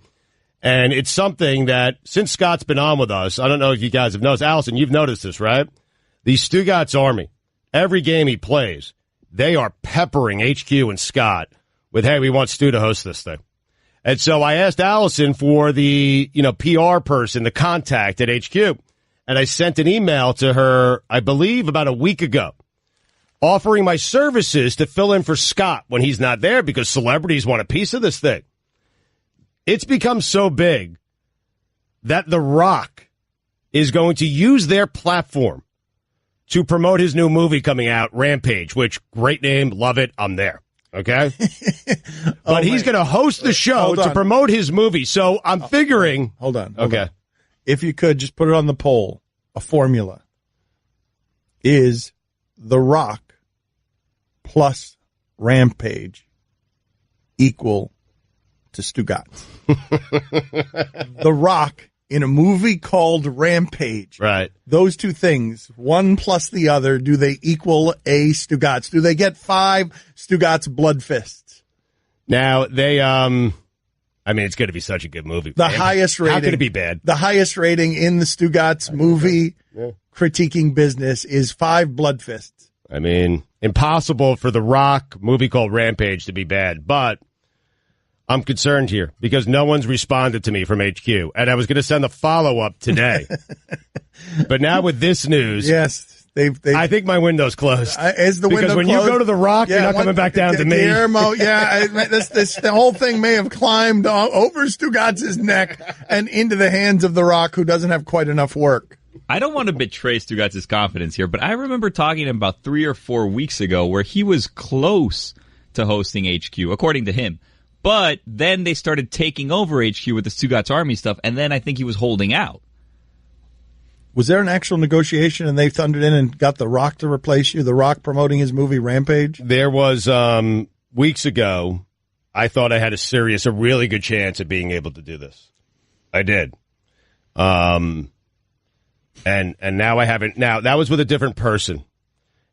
And it's something that, since Scott's been on with us, I don't know if you guys have noticed. Allison, you've noticed this, right? The Stugotz Army, every game he plays, they are peppering HQ and Scott with, hey, we want Stu to host this thing. And so I asked Allison for the, PR person, the contact at HQ. And I sent an email to her, I believe, about a week ago, offering my services to fill in for Scott when he's not there because celebrities want a piece of this thing. It's become so big that The Rock is going to use their platform to promote his new movie coming out, Rampage, which, great name, love it, I'm there, okay? But he's going to host the show to promote his movie, so I'm figuring... Hold on. Okay. If you could, just put it on the poll, a formula. Is The Rock plus Rampage equal to Stugotz? The Rock in a movie called Rampage. Right. Those two things, one plus the other, do they equal a Stugotz? Do they get 5 Stugotz blood fists? Now, they, it's going to be such a good movie. The highest rating. How could it be bad? The highest rating in the Stugotz movie critiquing business is 5 blood fists. I mean, impossible for The Rock movie called Rampage to be bad, but I'm concerned here because no one's responded to me from HQ, and I was going to send a follow-up today. But now with this news, yes, I think my window's closed. Is the window because when closed? You go to The Rock, you're not coming back down to me. Guillermo, the whole thing may have climbed over Stugotz's neck and into the hands of The Rock, who doesn't have quite enough work. I don't want to betray Stugotz's confidence here, but I remember talking to him about 3 or 4 weeks ago where he was close to hosting HQ, according to him. But then they started taking over HQ with the Stugotz Army stuff, and then I think he was holding out. Was there an actual negotiation and they thundered in and got The Rock to replace you? The Rock promoting his movie Rampage? There was, weeks ago, I thought I had a really good chance of being able to do this. I did. And now I haven't. Now, that was with a different person.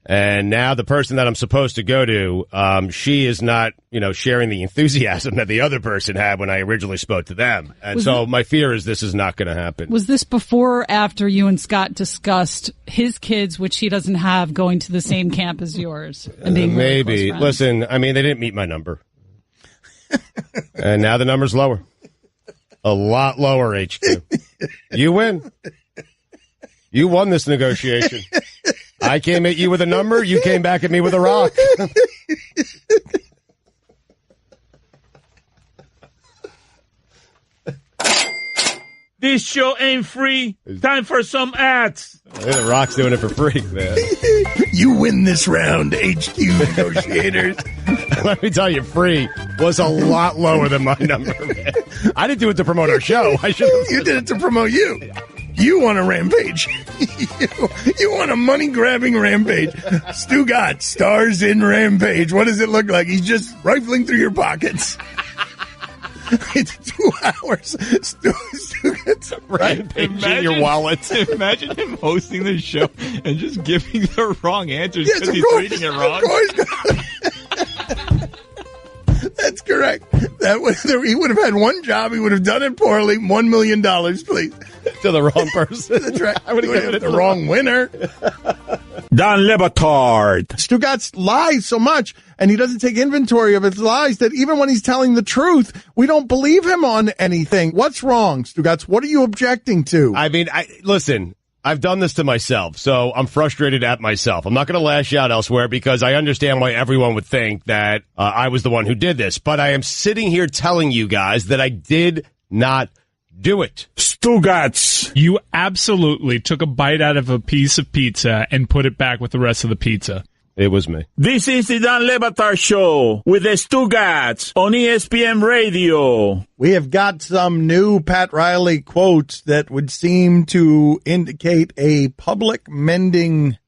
And now the person that I'm supposed to go to, she is not, sharing the enthusiasm that the other person had when I originally spoke to them. And so my fear is this is not going to happen. Was this before or after you and Scott discussed his kids, which he doesn't have, going to the same camp as yours? And being maybe. Listen, they didn't meet my number. And now the number's lower. A lot lower, HQ. You win. You won this negotiation. I came at you with a number. You came back at me with a rock. This show ain't free. Time for some ads. The Rock's doing it for free, man. You win this round, HQ negotiators. Let me tell you, free was a lot lower than my number, man. I didn't do it to promote our show. I should have. You did it to promote you. You want a rampage. You want a money-grabbing rampage. Stugotz stars in Rampage. What does it look like? He's just rifling through your pockets. It's 2 hours. Stugotz Rampage in your wallet. Imagine him hosting the show and just giving the wrong answers because he's reading it wrong. Of course. That's correct. He would have had one job. He would have done it poorly. $1 million, please. To the wrong person. That's right. I would have given it the wrong winner. Dan Le Batard. Stugotz lies so much, and he doesn't take inventory of his lies, that even when he's telling the truth, we don't believe him on anything. What's wrong, Stugotz? What are you objecting to? Listen, I've done this to myself, so I'm frustrated at myself. I'm not going to lash out elsewhere because I understand why everyone would think that I was the one who did this. But I am sitting here telling you guys that I did not do it. Stugotz. You absolutely took a bite out of a piece of pizza and put it back with the rest of the pizza. It was me. This is the Dan Le Batard Show with the Stugotz on ESPN Radio. We have got some new Pat Riley quotes that would seem to indicate a public mending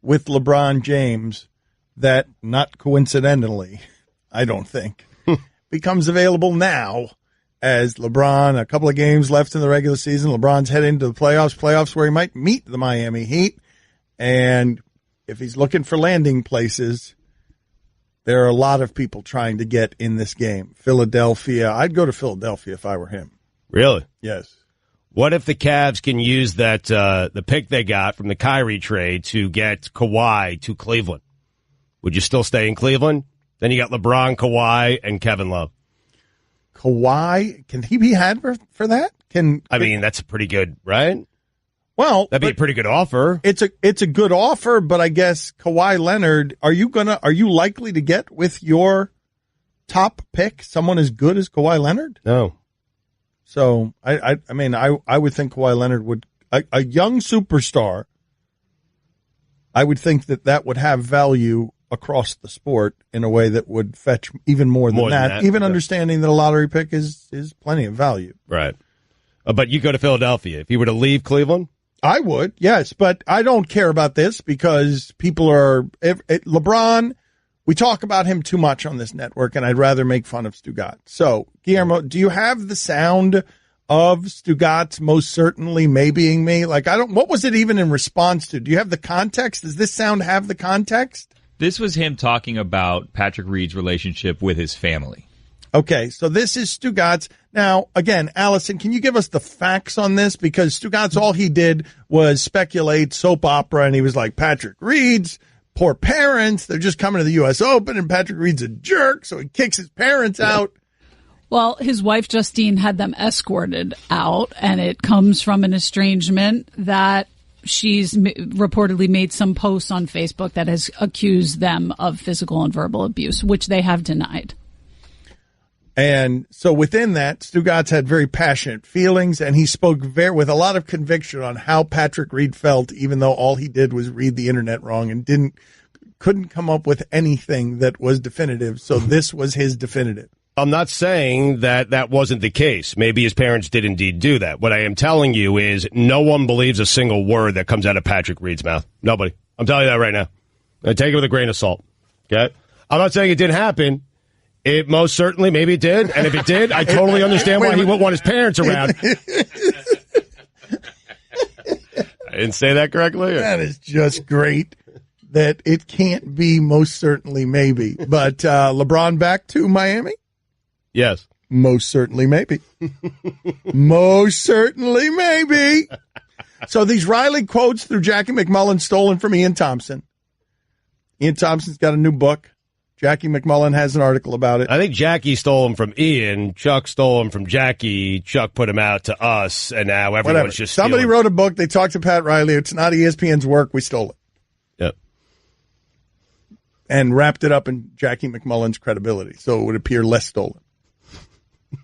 with LeBron James that, not coincidentally, I don't think, becomes available now as LeBron, a couple of games left in the regular season. LeBron's heading into the playoffs where he might meet the Miami Heat. And if he's looking for landing places, there are a lot of people trying to get in this game. Philadelphia. I'd go to Philadelphia if I were him. Really? Yes. What if the Cavs can use that the pick they got from the Kyrie trade to get Kawhi to Cleveland? Would you still stay in Cleveland? Then you got LeBron, Kawhi, and Kevin Love. Kawhi, can he be had for that? I mean, that's pretty good, right? Well, that'd be a pretty good offer. It's a good offer, but I guess Kawhi Leonard, are you likely to get with your top pick someone as good as Kawhi Leonard? No. So I mean I would think Kawhi Leonard would a young superstar. I would think that would have value across the sport in a way that would fetch even more than that. Even understanding that a lottery pick is plenty of value. Right. But you go to Philadelphia. If you were to leave Cleveland? I would, yes. But I don't care about this because people are LeBron, we talk about him too much on this network, and I'd rather make fun of Stugotz. So, Guillermo, do you have the sound of Stugotz most certainly maybeing me? What was it even in response to? Do you have the context? Does this sound have the context? This was him talking about Patrick Reed's relationship with his family. Okay, so this is Stugotz. Now, again, Allison, can you give us the facts on this? Because Stugotz, all he did was speculate, soap opera, and he was like, Patrick Reed's poor parents, they're just coming to the U.S. Open, and Patrick Reed's a jerk, so he kicks his parents out. Well, his wife, Justine, had them escorted out, and it comes from an estrangement that she's reportedly made some posts on Facebook that has accused them of physical and verbal abuse, which they have denied. And so within that, Stugotz had very passionate feelings, and he spoke with a lot of conviction on how Patrick Reed felt, even though all he did was read the internet wrong and couldn't come up with anything that was definitive. So this was his definitive. I'm not saying that wasn't the case. Maybe his parents did indeed do that. What I am telling you is no one believes a single word that comes out of Patrick Reed's mouth. Nobody. I'm telling you that right now. Take it with a grain of salt. Okay? I'm not saying it didn't happen. It most certainly, maybe it did. And if it did, I totally understand why he wouldn't want his parents around. I didn't say that correctly? That is just great that it can't be most certainly maybe. But LeBron back to Miami? Yes. Most certainly maybe. Most certainly maybe. So these Riley quotes through Jackie McMullen stolen from Ian Thompson. Ian Thompson's got a new book. Jackie McMullen has an article about it. I think Jackie stole them from Ian. Chuck stole them from Jackie. Chuck put them out to us, and now everyone's just stealing. Somebody wrote a book. They talked to Pat Riley. It's not ESPN's work. We stole it. Yep. And wrapped it up in Jackie McMullen's credibility, so it would appear less stolen.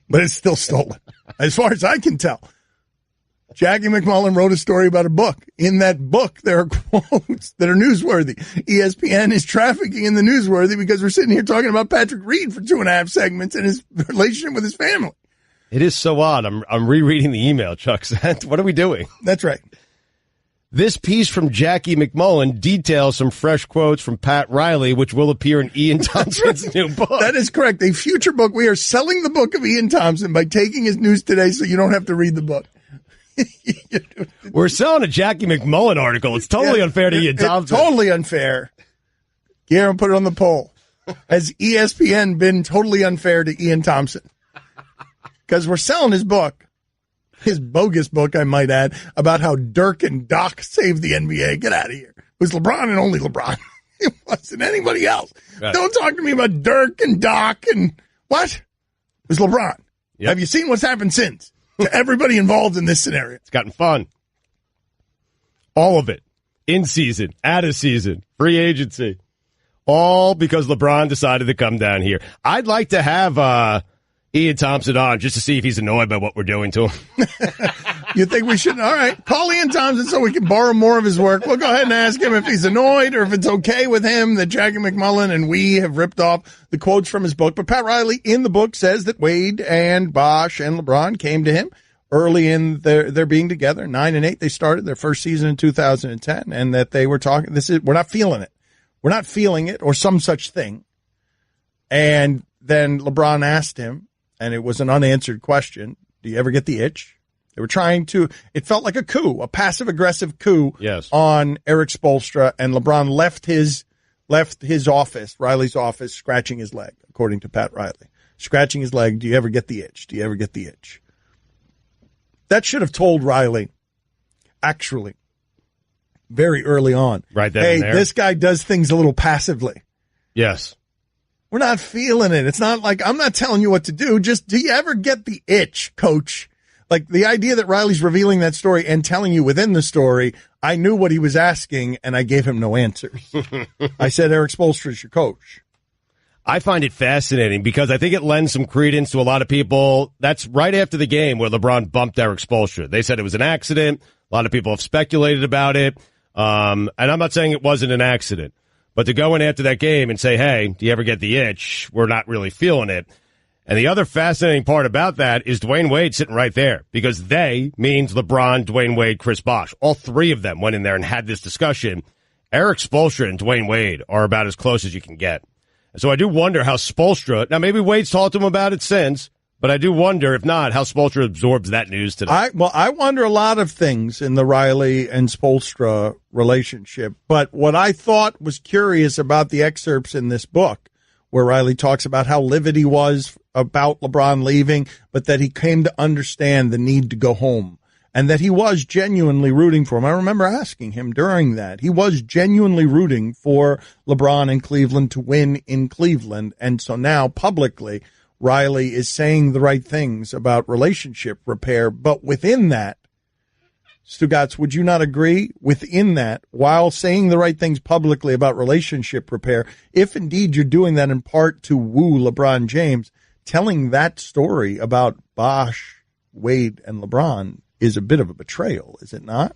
But it's still stolen, as far as I can tell. Jackie McMullen wrote a story about a book. In that book, there are quotes that are newsworthy. ESPN is trafficking in the newsworthy because we're sitting here talking about Patrick Reed for 2.5 segments and his relationship with his family. It is so odd. I'm rereading the email Chuck sent. What are we doing? That's right. This piece from Jackie McMullen details some fresh quotes from Pat Riley, which will appear in Ian Thompson's new book. That is correct. A future book. We are selling the book of Ian Thompson by taking his news today so you don't have to read the book. We're selling a Jackie McMullen article. It's totally unfair to Ian Thompson. Totally unfair. Guillermo, put it on the poll. Has ESPN been totally unfair to Ian Thompson? Because we're selling his book. His bogus book, I might add, about how Dirk and Doc saved the NBA. Get out of here. It was LeBron and only LeBron. It wasn't anybody else. Right. Don't talk to me about Dirk and Doc and what? It was LeBron. Yep. Have you seen what's happened since? To everybody involved in this scenario. It's gotten fun. All of it. In season, out of season, free agency. All because LeBron decided to come down here. I'd like to have Ian Thompson on just to see if he's annoyed by what we're doing to him. You think we should? All right. Call Ian Thompson so we can borrow more of his work. We'll go ahead and ask him if he's annoyed or if it's okay with him that Jackie McMullen and we have ripped off the quotes from his book. But Pat Riley in the book says that Wade and Bosh and LeBron came to him early in their being together, 9-8, they started their first season in 2010, and that they were talking, we're not feeling it. We're not feeling it, or some such thing. And then LeBron asked him, and it was an unanswered question, do you ever get the itch? They were trying to, it felt like a coup, a passive-aggressive coup on Eric Spoelstra, and LeBron left his office, Riley's office, scratching his leg, according to Pat Riley. Scratching his leg, do you ever get the itch? Do you ever get the itch? That should have told Riley, actually, very early on. Right then hey, and there. This guy does things a little passively. Yes. We're not feeling it. It's not like, I'm not telling you what to do. Just, do you ever get the itch, coach? Like, the idea that Riley's revealing that story and telling you within the story, I knew what he was asking, and I gave him no answers. I said, Eric Spoelstra is your coach. I find it fascinating because I think it lends some credence to a lot of people. That's right after the game where LeBron bumped Eric Spoelstra. They said it was an accident. A lot of people have speculated about it. And I'm not saying it wasn't an accident. But to go in after that game and say, hey, do you ever get the itch? We're not really feeling it. And the other fascinating part about that is Dwayne Wade sitting right there, because they means LeBron, Dwayne Wade, Chris Bosh. All three of them went in there and had this discussion. Eric Spoelstra and Dwayne Wade are about as close as you can get. And so I do wonder how Spoelstra, now maybe Wade's talked to him about it since, but I do wonder, if not, how Spoelstra absorbs that news today. I wonder a lot of things in the Riley and Spoelstra relationship. But what I thought was curious about the excerpts in this book, where Riley talks about how livid he was about LeBron leaving, but that he came to understand the need to go home, and that he was genuinely rooting for him. I remember asking him during that. He was genuinely rooting for LeBron in Cleveland to win in Cleveland. And so now publicly, Riley is saying the right things about relationship repair. But within that, Stugotz, would you not agree? Within that, while saying the right things publicly about relationship repair, if indeed you're doing that in part to woo LeBron James, telling that story about Bosh, Wade, and LeBron is a bit of a betrayal, is it not?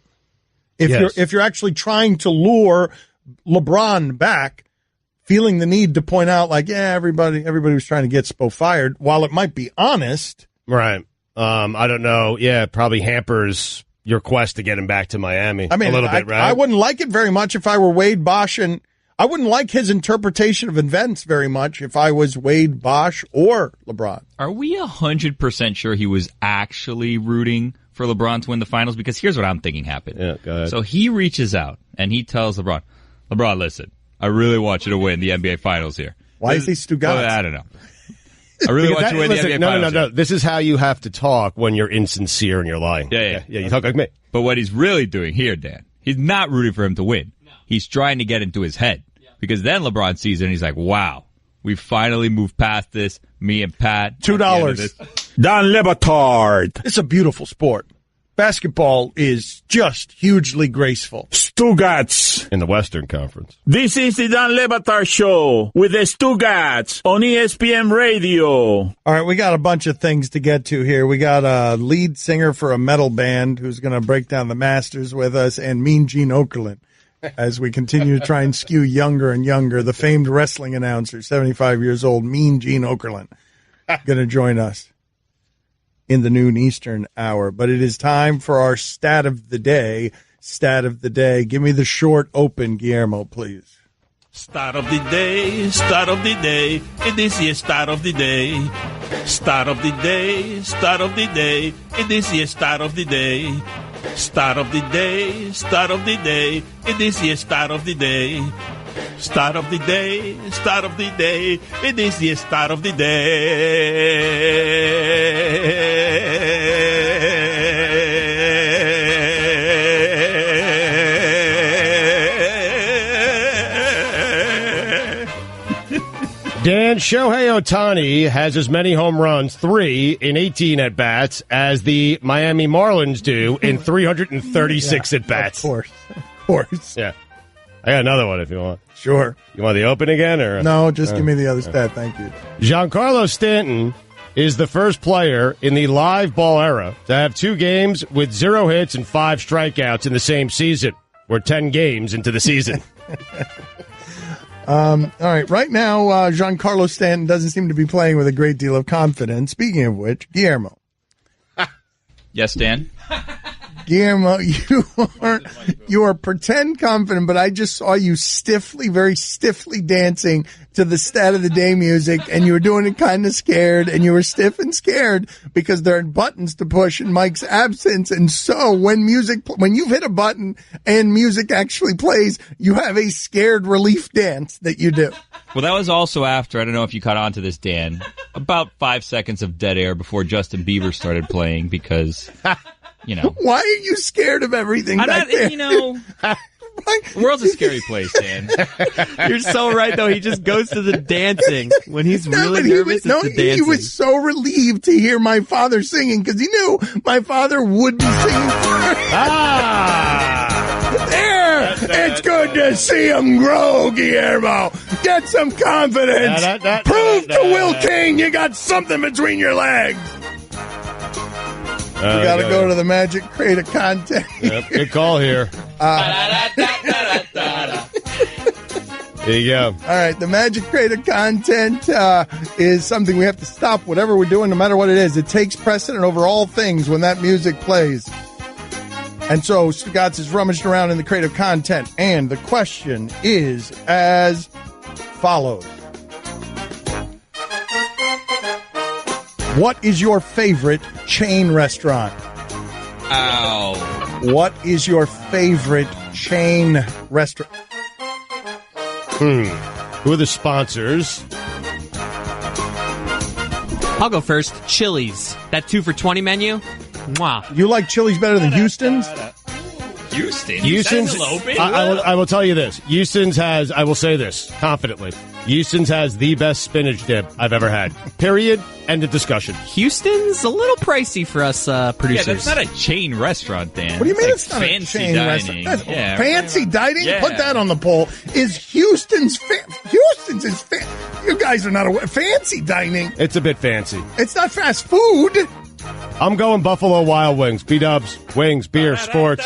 If you're actually trying to lure LeBron back, feeling the need to point out, like, yeah, everybody was trying to get Spo fired, while it might be honest. Right. I don't know. Yeah, it probably hampers your quest to get him back to Miami. I mean, a little bit, right? I wouldn't like it very much if I were Wade, Bosh, and I wouldn't like his interpretation of events very much if I was Wade, Bosh, or LeBron. Are we 100% sure he was actually rooting for LeBron to win the finals? Because here's what I'm thinking happened. Yeah, go ahead. So he reaches out and he tells LeBron, listen, I really want you to win the NBA finals here. Why is he Stugotz? I don't know. I really want you to win the NBA finals. No. This is how you have to talk when you're insincere and you're lying. Yeah, you talk like me. But what he's really doing here, Dan, he's not rooting for him to win. No. He's trying to get into his head. Yeah. Because then LeBron sees it and he's like, wow, we finally moved past this, me and Pat. $2. Dan Le Batard. It's a beautiful sport. Basketball is just hugely graceful. Stugotz. In the Western Conference. This is the Dan Le Batard Show with the Stugotz on ESPN Radio. All right, we got a bunch of things to get to here. We got a lead singer for a metal band who's going to break down the Masters with us, and Mean Gene Okerlund, as we continue to try and skew younger and younger. The famed wrestling announcer, 75 years old, Mean Gene Okerlund, going to join us in the noon Eastern hour. But it is time for our stat of the day. Stat of the day. Give me the short open, Guillermo, please. Stat of the day, stat of the day. It is the stat of the day. Stat of the day, stat of the day. It is the stat of the day. Stat of the day, stat of the day. It is the stat of the day. Start of the day, start of the day, it is the start of the day. Dan, Shohei Ohtani has as many home runs, 3 in 18 at-bats, as the Miami Marlins do in 336 at-bats. Of course. Yeah. I got another one if you want. Sure. You want the open again? Or no, just give me the other stat. Thank you. Giancarlo Stanton is the first player in the live ball era to have 2 games with 0 hits and 5 strikeouts in the same season. We're 10 games into the season. All right. Right now, Giancarlo Stanton doesn't seem to be playing with a great deal of confidence. Speaking of which, Guillermo. Yes, Dan? Guillermo, you are pretend confident, but I just saw you very stiffly dancing to the Stat of the Day music, and you were doing it kind of scared, and you were stiff and scared because there are buttons to push in Mike's absence, and so when you've hit a button and music actually plays, you have a scared relief dance that you do. Well, that was also after, I don't know if you caught on to this, Dan, about 5 seconds of dead air before Justin Bieber started playing because... Why are you scared of everything back there? The world's a scary place, Dan. You're so right, though. He just goes to the dancing. When he's really nervous, it's the dancing. He was so relieved to hear my father singing because he knew my father would be singing first. There! It's good to see him grow, Guillermo. Get some confidence. Prove to Will King you got something between your legs. We got to go to the Magic Crate of Content. Yep, good call here. There you go. All right, the Magic Crate of Content is something we have to stop, whatever we're doing, no matter what it is. It takes precedent over all things when that music plays. And so Stugotz is rummaged around in the Crate of Content, and the question is as follows. What is your favorite chain restaurant? Ow. What is your favorite chain restaurant? Who are the sponsors? I'll go first. Chili's. That 2 for $20 menu. Mwah. You like Chili's better than Houston's? Houston's open? I will tell you this. Houston's has, I will say this confidently, Houston's has the best spinach dip I've ever had. Period. End of discussion. Houston's a little pricey for us producers. Yeah, that's not a chain restaurant, Dan. What do you mean it's not a fancy chain dining? restaurant? Yeah. Fancy dining? Yeah. Put that on the poll. Is Houston's you guys are not aware. Fancy dining. It's a bit fancy. It's not fast food. I'm going Buffalo Wild Wings. B-dubs, wings, beer, sports.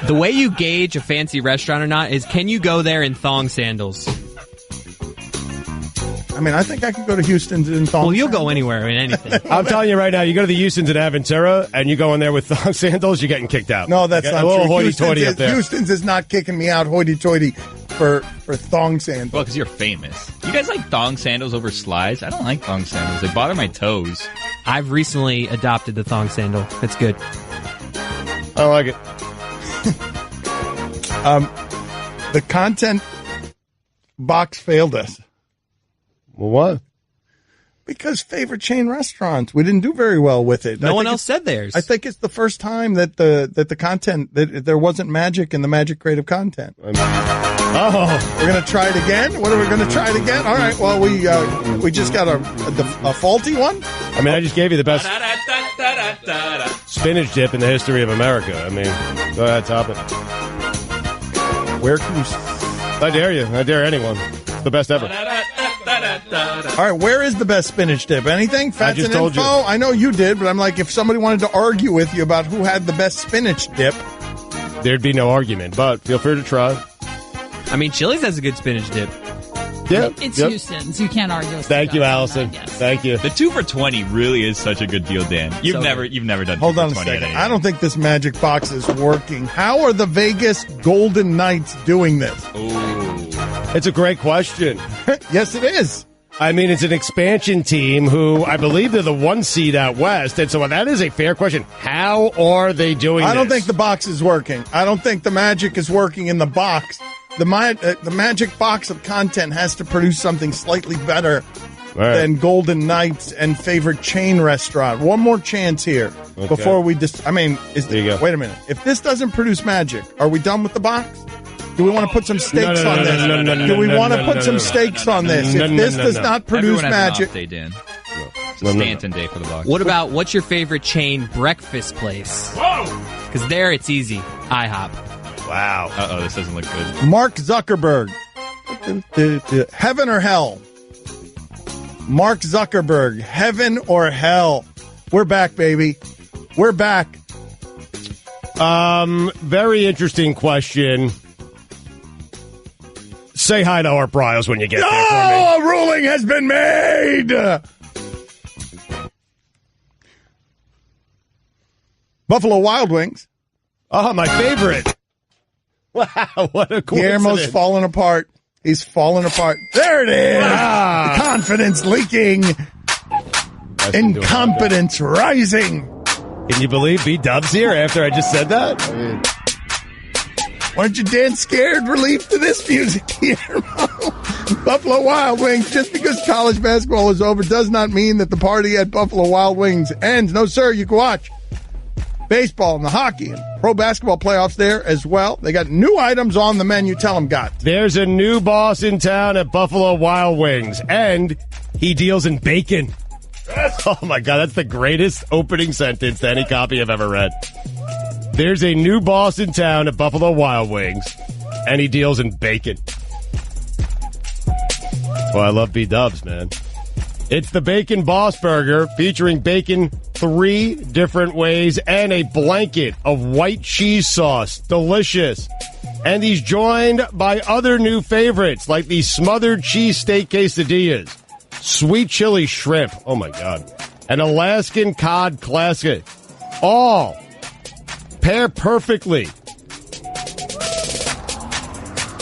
The way you gauge a fancy restaurant or not is can you go there in thong sandals? I mean, I think I could go to Houston's in thong. Well, you'll go anywhere in anything. I'm telling you right now, you go to the Houston's in Aventura and you go in there with thong sandals, you're getting kicked out. No, that's not a little true. hoity-toity up there. Houston's is not kicking me out hoity-toity for thong sandals. Well, because you're famous. You guys like thong sandals over slides? I don't like thong sandals. They bother my toes. I've recently adopted the thong sandal. It's good. I like it. The content box failed us. Well, what? Because favorite chain restaurants, we didn't do very well with it. No one else said theirs. I think it's the first time that the content that there wasn't magic in the Magic Crate of Content. We're gonna try it again. What are we gonna try it again? All right. Well, we just got a faulty one. I mean, I just gave you the best spinach dip in the history of America. I mean, go ahead, top it. Where can you? I dare you. I dare anyone. It's the best ever. All right, where is the best spinach dip? Anything? Facts I just and told info? you. I know you did, but I'm like, if somebody wanted to argue with you about who had the best spinach dip, there'd be no argument. But feel free to try. I mean, Chili's has a good spinach dip. Yeah, It's Houston's. You can't argue with Thank you, that, Allison. yes. Thank you. The 2 for $20 really is such a good deal, Dan. You've never done 2 hold for on a 20 second. at any I don't think this magic box is working. How are the Vegas Golden Knights doing this? Ooh. It's a great question. Yes, it is. I mean, it's an expansion team who I believe they're the 1 seed out west. And so that is a fair question. How are they doing I don't this? think the box is working. I don't think the magic is working in the box. The magic box of content has to produce something slightly better than Golden Knights and favorite chain restaurant. One more chance here before we just. I mean, there you go. Wait a minute. If this doesn't produce magic, are we done with the box? Do we want to put some stakes on this? Do we want to put some stakes on this? If this does not produce Everyone has magic, an off day, Dan. It's a Stanton day for the box. What about what's your favorite chain breakfast place? Because there it's easy. IHOP. Wow. Uh-oh, this doesn't look good. Mark Zuckerberg, heaven or hell? Mark Zuckerberg, heaven or hell? We're back, baby. We're back. Very interesting question. Say hi to Art Briles when you get there for me. Oh, a ruling has been made. Buffalo Wild Wings. Oh, my favorite. Wow, what a coincidence. Guillermo's falling apart. He's falling apart. There it is. Ah. Confidence leaking. Incompetence rising. Can you believe B-Dub's here after I just said that? Aren't you damn scared? Relief to this music, Guillermo. Buffalo Wild Wings. Just because college basketball is over does not mean that the party at Buffalo Wild Wings ends. No, sir. You can watch baseball and the hockey and pro basketball playoffs there as well. They got new items on the menu. Tell them, God. There's a new boss in town at Buffalo Wild Wings, and he deals in bacon. Oh, my God. That's the greatest opening sentence to any copy I've ever read. There's a new boss in town at Buffalo Wild Wings, and he deals in bacon. Well, I love B-Dubs, man. It's the Bacon Boss Burger featuring bacon 3 different ways and a blanket of white cheese sauce. Delicious. And he's joined by other new favorites like the smothered cheesesteak quesadillas, sweet chili shrimp, oh my God, and Alaskan cod classic. All pair perfectly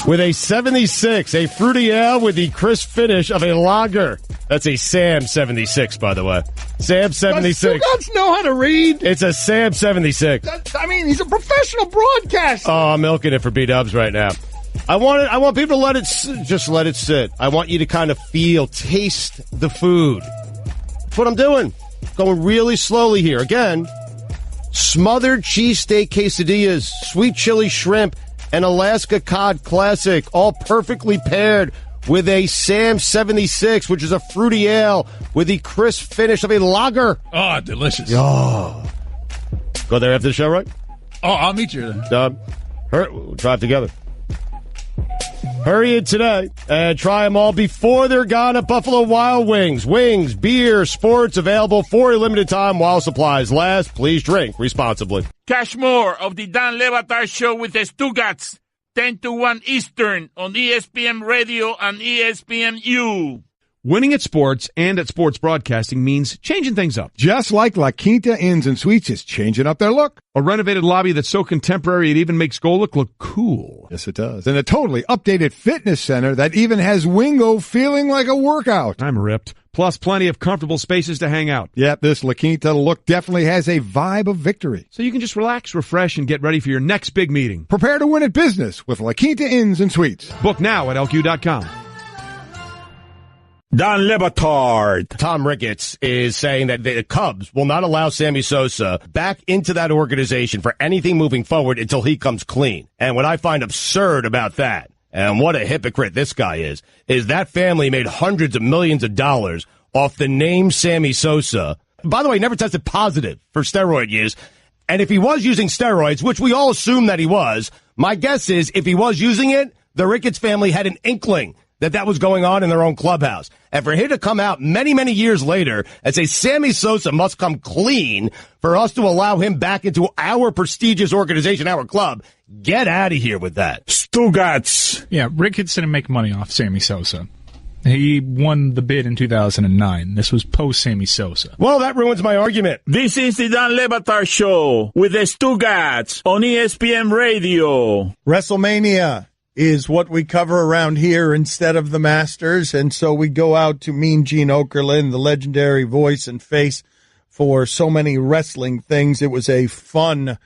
with a 76, a fruity ale with the crisp finish of a lager. That's a Sam 76, by the way. Sam 76. Stugotz know how to read. It's a Sam 76. He's a professional broadcaster. Oh, I'm milking it for B-Dubs right now. I want people to let it just let it sit. I want you to kind of taste the food. That's what I'm doing. Going really slowly here. Again, smothered cheesesteak quesadillas, sweet chili shrimp, and Alaska cod classic, all perfectly paired with a Sam 76, which is a fruity ale with the crisp finish of a lager. Oh, delicious. Oh. Go there after the show, right? Oh, I'll meet you then. We'll drive together. Hurry in today and try them all before they're gone at Buffalo Wild Wings. Wings, beer, sports available for a limited time while supplies last. Please drink responsibly. Catch more of the Dan Le Batard Show with the Stugotz, 10 to 1 Eastern on ESPN Radio and ESPNU. Winning at sports and at sports broadcasting means changing things up. Just like La Quinta Inns and Suites is changing up their look. A renovated lobby that's so contemporary it even makes Golick look cool. Yes, it does. And a totally updated fitness center that even has Wingo feeling like a workout. I'm ripped. Plus plenty of comfortable spaces to hang out. Yep, this La Quinta look definitely has a vibe of victory. So you can just relax, refresh, and get ready for your next big meeting. Prepare to win at business with La Quinta Inns and Suites. Book now at LQ.com. Dan Le Batard. Tom Ricketts is saying that the Cubs will not allow Sammy Sosa back into that organization for anything moving forward until he comes clean. And what I find absurd about that, and what a hypocrite this guy is that family made hundreds of millions of dollars off the name Sammy Sosa. By the way, never tested positive for steroid use. And if he was using steroids, which we all assume that he was, my guess is if he was using it, the Ricketts family had an inkling that was going on in their own clubhouse. And for him to come out many, many years later and say Sammy Sosa must come clean for us to allow him back into our prestigious organization, our club, get out of here with that. Stugotz. Yeah, Ricketts didn't make money off Sammy Sosa. He won the bid in 2009. This was post-Sammy Sosa. Well, that ruins my argument. This is the Dan Le Batard Show with the Stugotz on ESPN Radio. WrestleMania is what we cover around here instead of the Masters, and so we go out to Mean Gene Okerlund, the legendary voice and face for so many wrestling things. It was a fun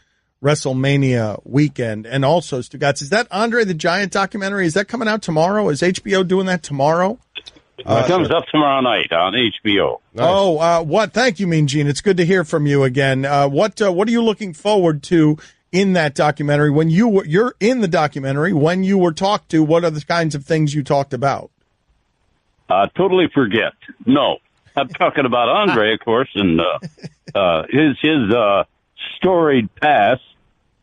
WrestleMania weekend. And also, Stugotz, is that Andre the Giant documentary? Is that coming out tomorrow? Is HBO doing that tomorrow? It comes up tomorrow night on HBO. Nice. Oh, what? Thank you, Mean Gene. It's good to hear from you again. What are you looking forward to in that documentary? When you're in the documentary, when you were talked to, what are the kinds of things you talked about? Totally forget. No, I'm talking about Andre, of course, and his storied past,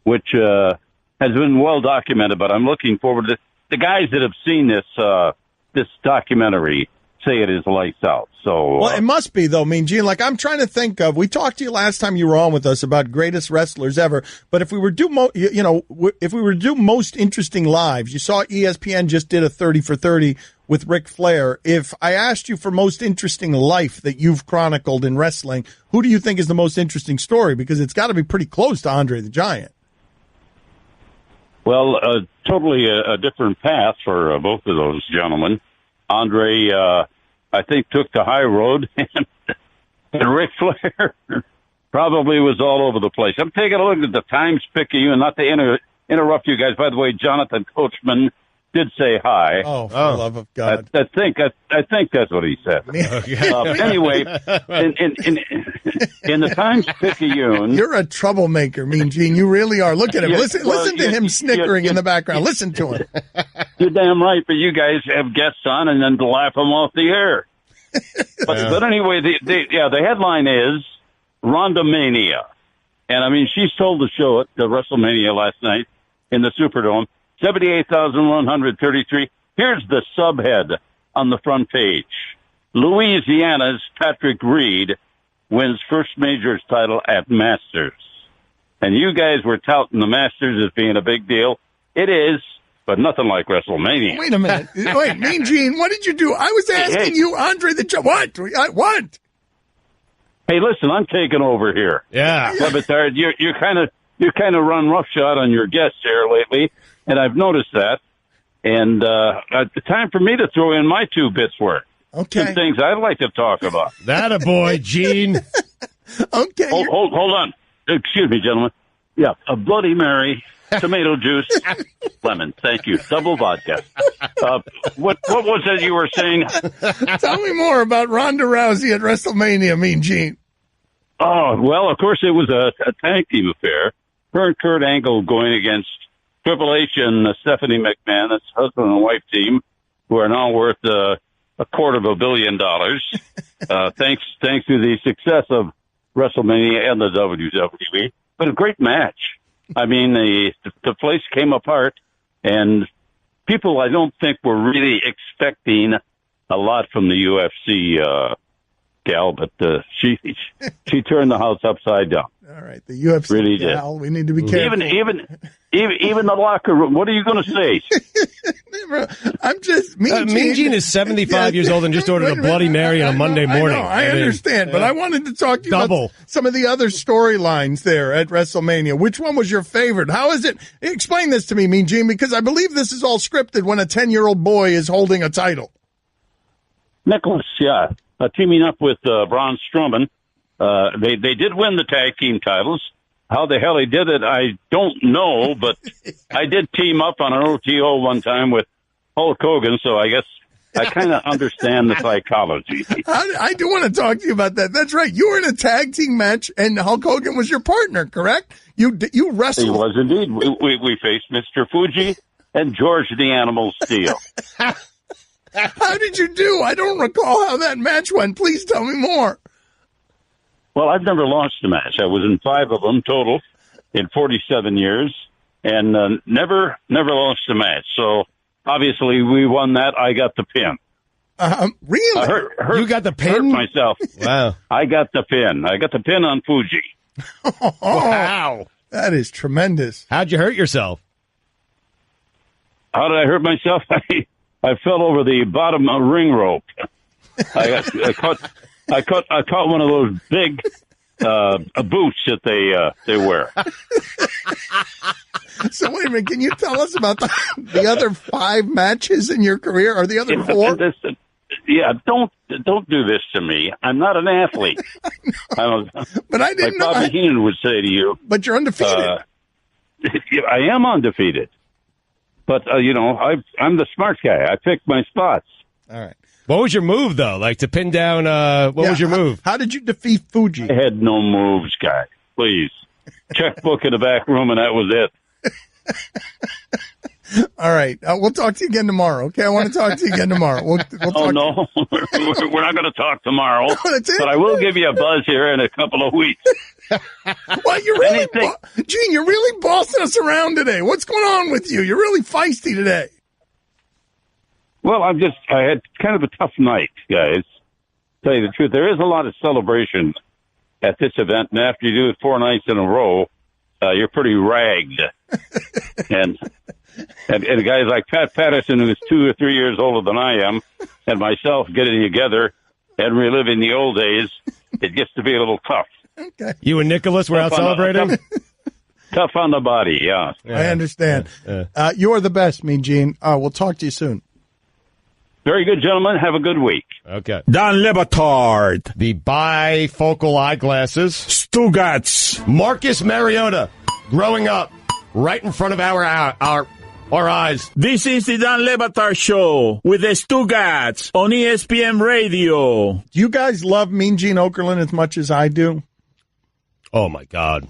which has been well documented. But I'm looking forward to the guys that have seen this documentary say it is lights out. So, well, it must be though. I mean, Gene, like I'm trying to think of. We talked to you last time you were on with us about greatest wrestlers ever. But if we were if we were to do most interesting lives, you saw ESPN just did a 30 for 30 with Ric Flair. If I asked you for most interesting life that you've chronicled in wrestling, who do you think is the most interesting story? Because it's got to be pretty close to Andre the Giant. Well, totally a different path for both of those gentlemen. Andre, I think, took the high road, and Ric Flair probably was all over the place. I'm taking a look at the Times Picayune, not to interrupt you guys. By the way, Jonathan Coachman did say hi. Oh, for the love of God! I think that's what he said. Anyway, in the Times Picayune, you're a troublemaker, Mean Gene. You really are. Look at him. Listen to him snickering in the background. Listen to him. You're damn right, but you guys have guests on and then to laugh them off the air. But anyway, the headline is Ronda Mania, and I mean she stole the show at WrestleMania last night in the Superdome. 78,133. Here's the subhead on the front page. Louisiana's Patrick Reed wins first majors title at Masters. And you guys were touting the Masters as being a big deal. It is, but nothing like WrestleMania. Wait a minute. Wait, Mean Gene, what did you do? I was asking you, Andre the Giant. What? Hey, listen, I'm taking over here. Yeah. Batard, you kind of run roughshod on your guests here lately. And I've noticed that. And it's time for me to throw in my 2 bits worth. Okay. Some things I'd like to talk about. That a boy, Gene. Okay. Hold on. Excuse me, gentlemen. Yeah, a Bloody Mary, tomato juice, lemon. Thank you. Double vodka. What was it you were saying? Tell me more about Ronda Rousey at WrestleMania, Mean Gene. Oh, well, of course it was a tag team affair. Her and Kurt Angle going against Triple H and Stephanie McMahon, that's husband and wife team, who are now worth $250 million. Thanks to the success of WrestleMania and the WWE. But a great match. I mean, the place came apart, and people I don't think were really expecting a lot from the UFC gal, but she turned the house upside down. All right, the UFC really gal. Did. We need to be careful. Even the locker room. What are you going to say? I'm just Mean Gene is 75 years old and just ordered a Bloody Mary on a Monday morning. I understand, but I wanted to talk to you about some of the other storylines there at WrestleMania. Which one was your favorite? How is it? Explain this to me, Mean Gene, because I believe this is all scripted when a 10-year-old boy is holding a title. Nicholas, yeah, teaming up with Braun Strowman. They did win the tag team titles. How the hell he did it, I don't know, but I did team up on an OTO one time with Hulk Hogan, so I guess I kind of understand the psychology. I do want to talk to you about that. That's right. You were in a tag team match, and Hulk Hogan was your partner, correct? You wrestled. He was indeed. We faced Mr. Fuji and George the Animal Steel. How did you do? I don't recall how that match went. Please tell me more. Well, I've never lost a match. I was in 5 of them total in 47 years, and never lost a match. So obviously we won that. I got the pin. Really? You got the pin? Hurt myself. Wow. I got the pin. I got the pin on Fuji. Wow. That is tremendous. How'd you hurt yourself? How did I hurt myself? I fell over the bottom ring rope. I caught one of those big boots that they wear. So wait a minute, can you tell us about the other 5 matches in your career, or the other 4? Don't do this to me. I'm not an athlete. But I didn't know. Like Bobby Heenan would say to you. But you're undefeated. I am undefeated. But, I'm the smart guy. I pick my spots. All right. What was your move, though? Like to pin down, what was your move? How did you defeat Fuji? I had no moves, guy. Please. Checkbook in the back room, and that was it. All right. We'll talk to you again tomorrow, okay? I want to talk to you again tomorrow. We'll talk no. We're not going to talk tomorrow. No, that's it. But I will give you a buzz here in a couple of weeks. Well, you're really, Gene, you're really bossing us around today. What's going on with you? You're really feisty today. Well, I had kind of a tough night, guys. Tell you the truth, there is a lot of celebration at this event, and after you do it 4 nights in a row, you're pretty ragged. and guys like Pat Patterson, who's 2 or 3 years older than I am, and myself getting together and reliving the old days, it gets to be a little tough. Okay. You and Nicholas were out celebrating? Tough on the body, yeah. I understand. You're the best, Mean Gene. We'll talk to you soon. Very good, gentlemen. Have a good week. Okay. Dan Le Batard. The bifocal eyeglasses. Stugotz. Marcus Mariota, growing up right in front of our eyes. This is the Dan Le Batard Show with the Stugotz on ESPN Radio. Do you guys love Mean Gene Okerlund as much as I do? Oh, my God.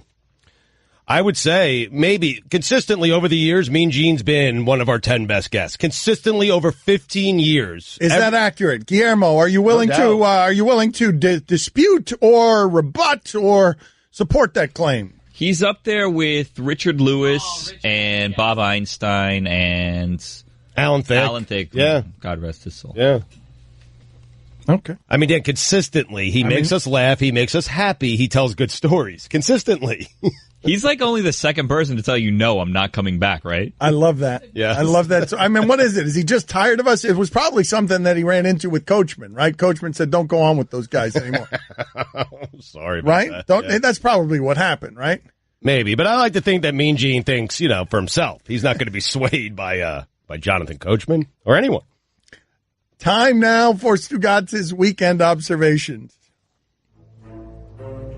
I would say maybe consistently over the years, Mean Gene's been one of our 10 best guests. Consistently over 15 years. Is that accurate? Guillermo, are you willing to dispute or rebut or support that claim? He's up there with Richard Lewis and Bob Einstein and Alan Thicke. Yeah. God rest his soul. Yeah. Okay. I mean, Dan, consistently, he makes us laugh. He makes us happy. He tells good stories. Consistently. He's like only the second person to tell you, no, I'm not coming back, right? I love that. Yeah. I love that. So, I mean, what is it? Is he just tired of us? It was probably something that he ran into with Coachman, right? Coachman said, don't go on with those guys anymore. Sorry about right? that. That's probably what happened, right? Maybe, but I like to think that Mean Gene thinks, for himself. He's not going to be swayed by Jonathan Coachman or anyone. Time now for Stugotz's weekend observations.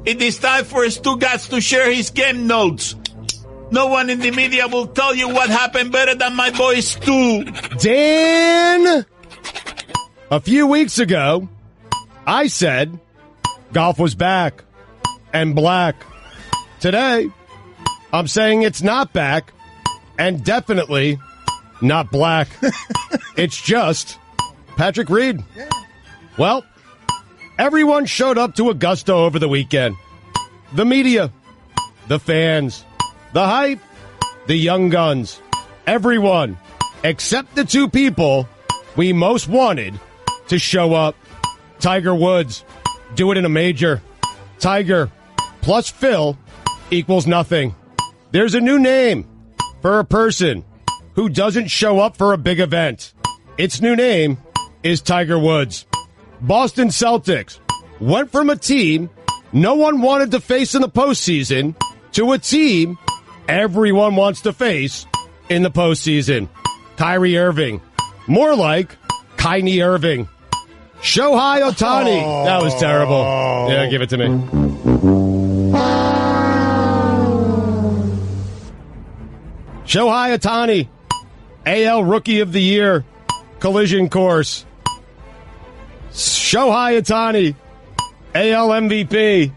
It is time for Stugotz to share his game notes. No one in the media will tell you what happened better than my boy Stu. Dan, a few weeks ago, I said golf was back and black. Today, I'm saying it's not back and definitely not black. It's just Patrick Reed. Well, everyone showed up to Augusta over the weekend. The media, the fans, the hype, the young guns, everyone, except the 2 people we most wanted to show up. Tiger Woods, do it in a major. Tiger plus Phil equals nothing. There's a new name for a person who doesn't show up for a big event. Its new name is Tiger Woods. Boston Celtics went from a team no one wanted to face in the postseason to a team everyone wants to face in the postseason. Kyrie Irving. More like Kynie Irving. Shohei Ohtani. Oh. That was terrible. Yeah, give it to me. Shohei Ohtani. AL Rookie of the Year. Collision course. Shohei Ohtani, AL MVP,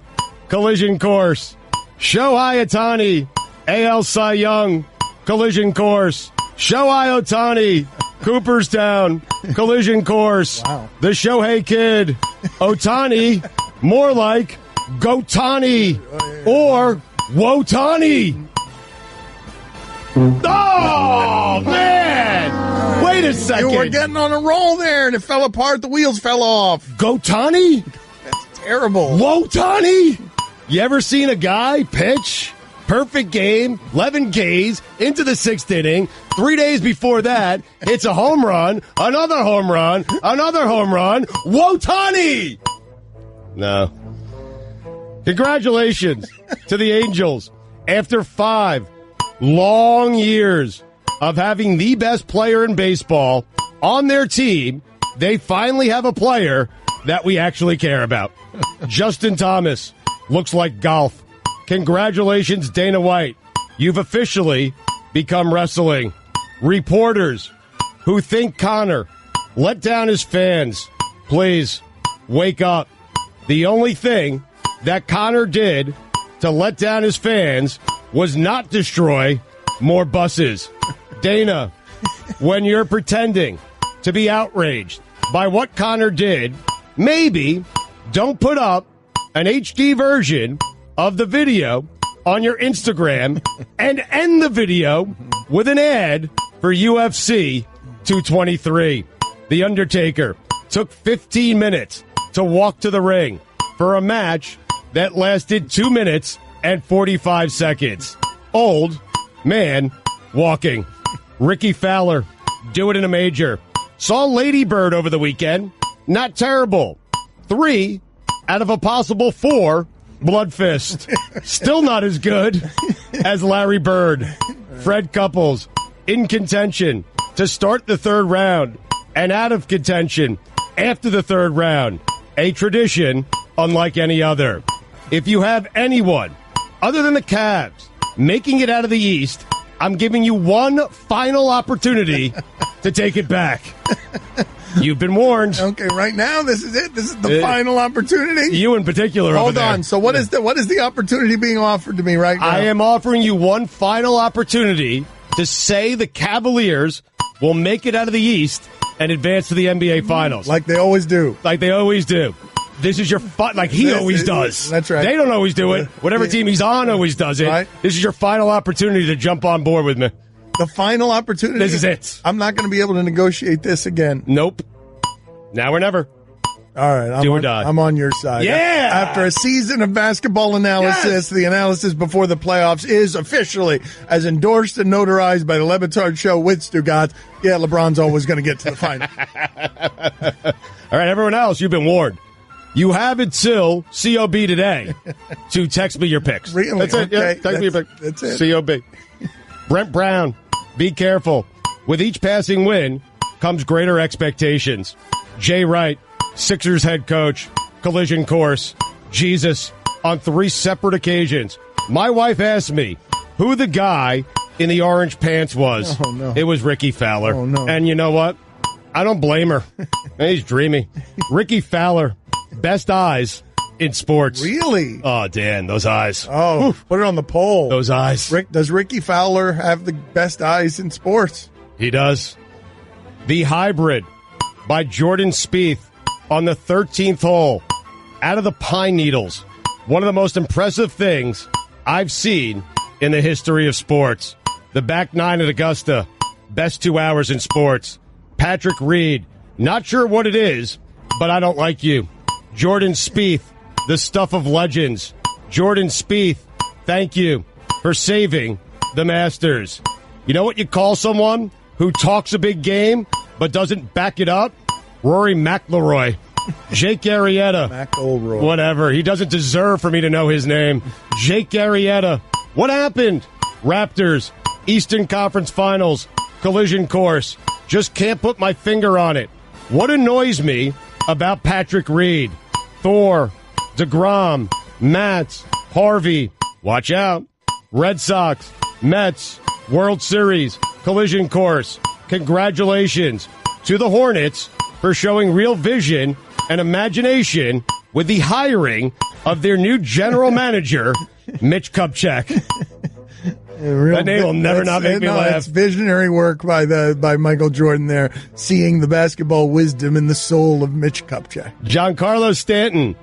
collision course. Shohei Ohtani, AL Cy Young, collision course. Shohei Ohtani, Cooperstown, collision course. Wow. The Shohei Kid, Ohtani, more like Gotani or Wotani. Oh, man! Wait a second. You were getting on a roll there, and it fell apart. The wheels fell off. Gotani? That's terrible. Wotani? You ever seen a guy pitch? Perfect game, 11 Ks, into the 6th inning. 3 days before that, hits a home run, another home run, another home run. Wotani! No. Congratulations to the Angels. After 5 long years of having the best player in baseball on their team, they finally have a player that we actually care about. Justin Thomas looks like golf. Congratulations, Dana White. You've officially become wrestling. Reporters who think Connor let down his fans, please wake up. The only thing that Connor did to let down his fans was not destroy more buses. Dana, when you're pretending to be outraged by what Connor did, maybe don't put up an HD version of the video on your Instagram and end the video with an ad for UFC 223. The Undertaker took 15 minutes to walk to the ring for a match that lasted 2 minutes and 45 seconds. Old man walking. Rickie Fowler, do it in a major. Saw Lady Bird over the weekend. Not terrible. 3 out of a possible 4. Blood Fist. Still not as good as Larry Bird. Fred Couples in contention to start the third round and out of contention after the third round. A tradition unlike any other. If you have anyone other than the Cavs making it out of the East, I'm giving you one final opportunity to take it back. You've been warned. Okay, right now, this is it. This is the final opportunity. You in particular. Hold on. So what is the opportunity being offered to me right now? I am offering you one final opportunity to say the Cavaliers will make it out of the East and advance to the NBA Finals. Like they always do. Like they always do. This is your like he always does. That's right. They don't always do it. Whatever team he's on always does it. Right. This is your final opportunity to jump on board with me. The final opportunity? This is it. I'm not going to be able to negotiate this again. Nope. Now or never. All right. Do or die. I'm on your side. Yeah! After a season of basketball analysis, the analysis before the playoffs is officially as endorsed and notarized by the Batard Show with Stugotz. Yeah, LeBron's always going to get to the final. All right, everyone else, you've been warned. You have until COB today to text me your picks. Really? That's it. Okay. Yeah, text me your picks. That's it. COB. Brent Brown, be careful. With each passing win comes greater expectations. Jay Wright, Sixers head coach, collision course. Jesus, on 3 separate occasions. My wife asked me who the guy in the orange pants was. Oh, no. It was Rickie Fowler. Oh, no. And you know what? I don't blame her. He's dreamy. Rickie Fowler, best eyes in sports. Really? Oh, Dan, those eyes. Oh, Oof. put it on the poll. Those eyes. Does Rickie Fowler have the best eyes in sports? He does. The Hybrid by Jordan Spieth on the 13th hole out of the Pine Needles. One of the most impressive things I've seen in the history of sports. The back 9 at Augusta. Best 2 hours in sports. Patrick Reed. Not sure what it is, but I don't like you. Jordan Spieth. The stuff of legends. Jordan Spieth, thank you for saving the Masters. You know what you call someone who talks a big game but doesn't back it up? Rory McIlroy. Jake Arrieta. McIlroy. Whatever. He doesn't deserve for me to know his name. Jake Arrieta. What happened? Raptors. Eastern Conference Finals. Collision course. Just can't put my finger on it. What annoys me about Patrick Reed? Thor. DeGrom, Matz, Harvey, watch out, Red Sox, Mets, World Series, collision course. Congratulations to the Hornets for showing real vision and imagination with the hiring of their new general manager, Mitch Kupchak. That name will never not make me laugh. It's visionary work by Michael Jordan there, seeing the basketball wisdom in the soul of Mitch Kupchak. Giancarlo Stanton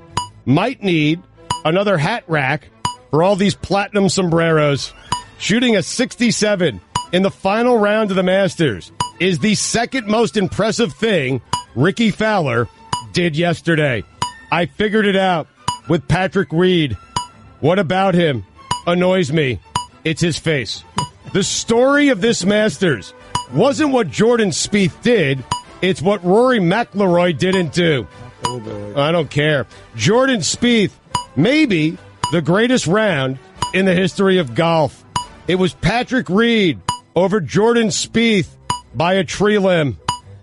might need another hat rack for all these platinum sombreros. Shooting a 67 in the final round of the Masters is the second most impressive thing Rickie Fowler did yesterday. I figured it out with Patrick Reed. What about him annoys me? It's his face. The story of this Masters wasn't what Jordan Spieth did. It's what Rory McIlroy didn't do. I don't care. Jordan Spieth, maybe the greatest round in the history of golf. It was Patrick Reed over Jordan Spieth by a tree limb.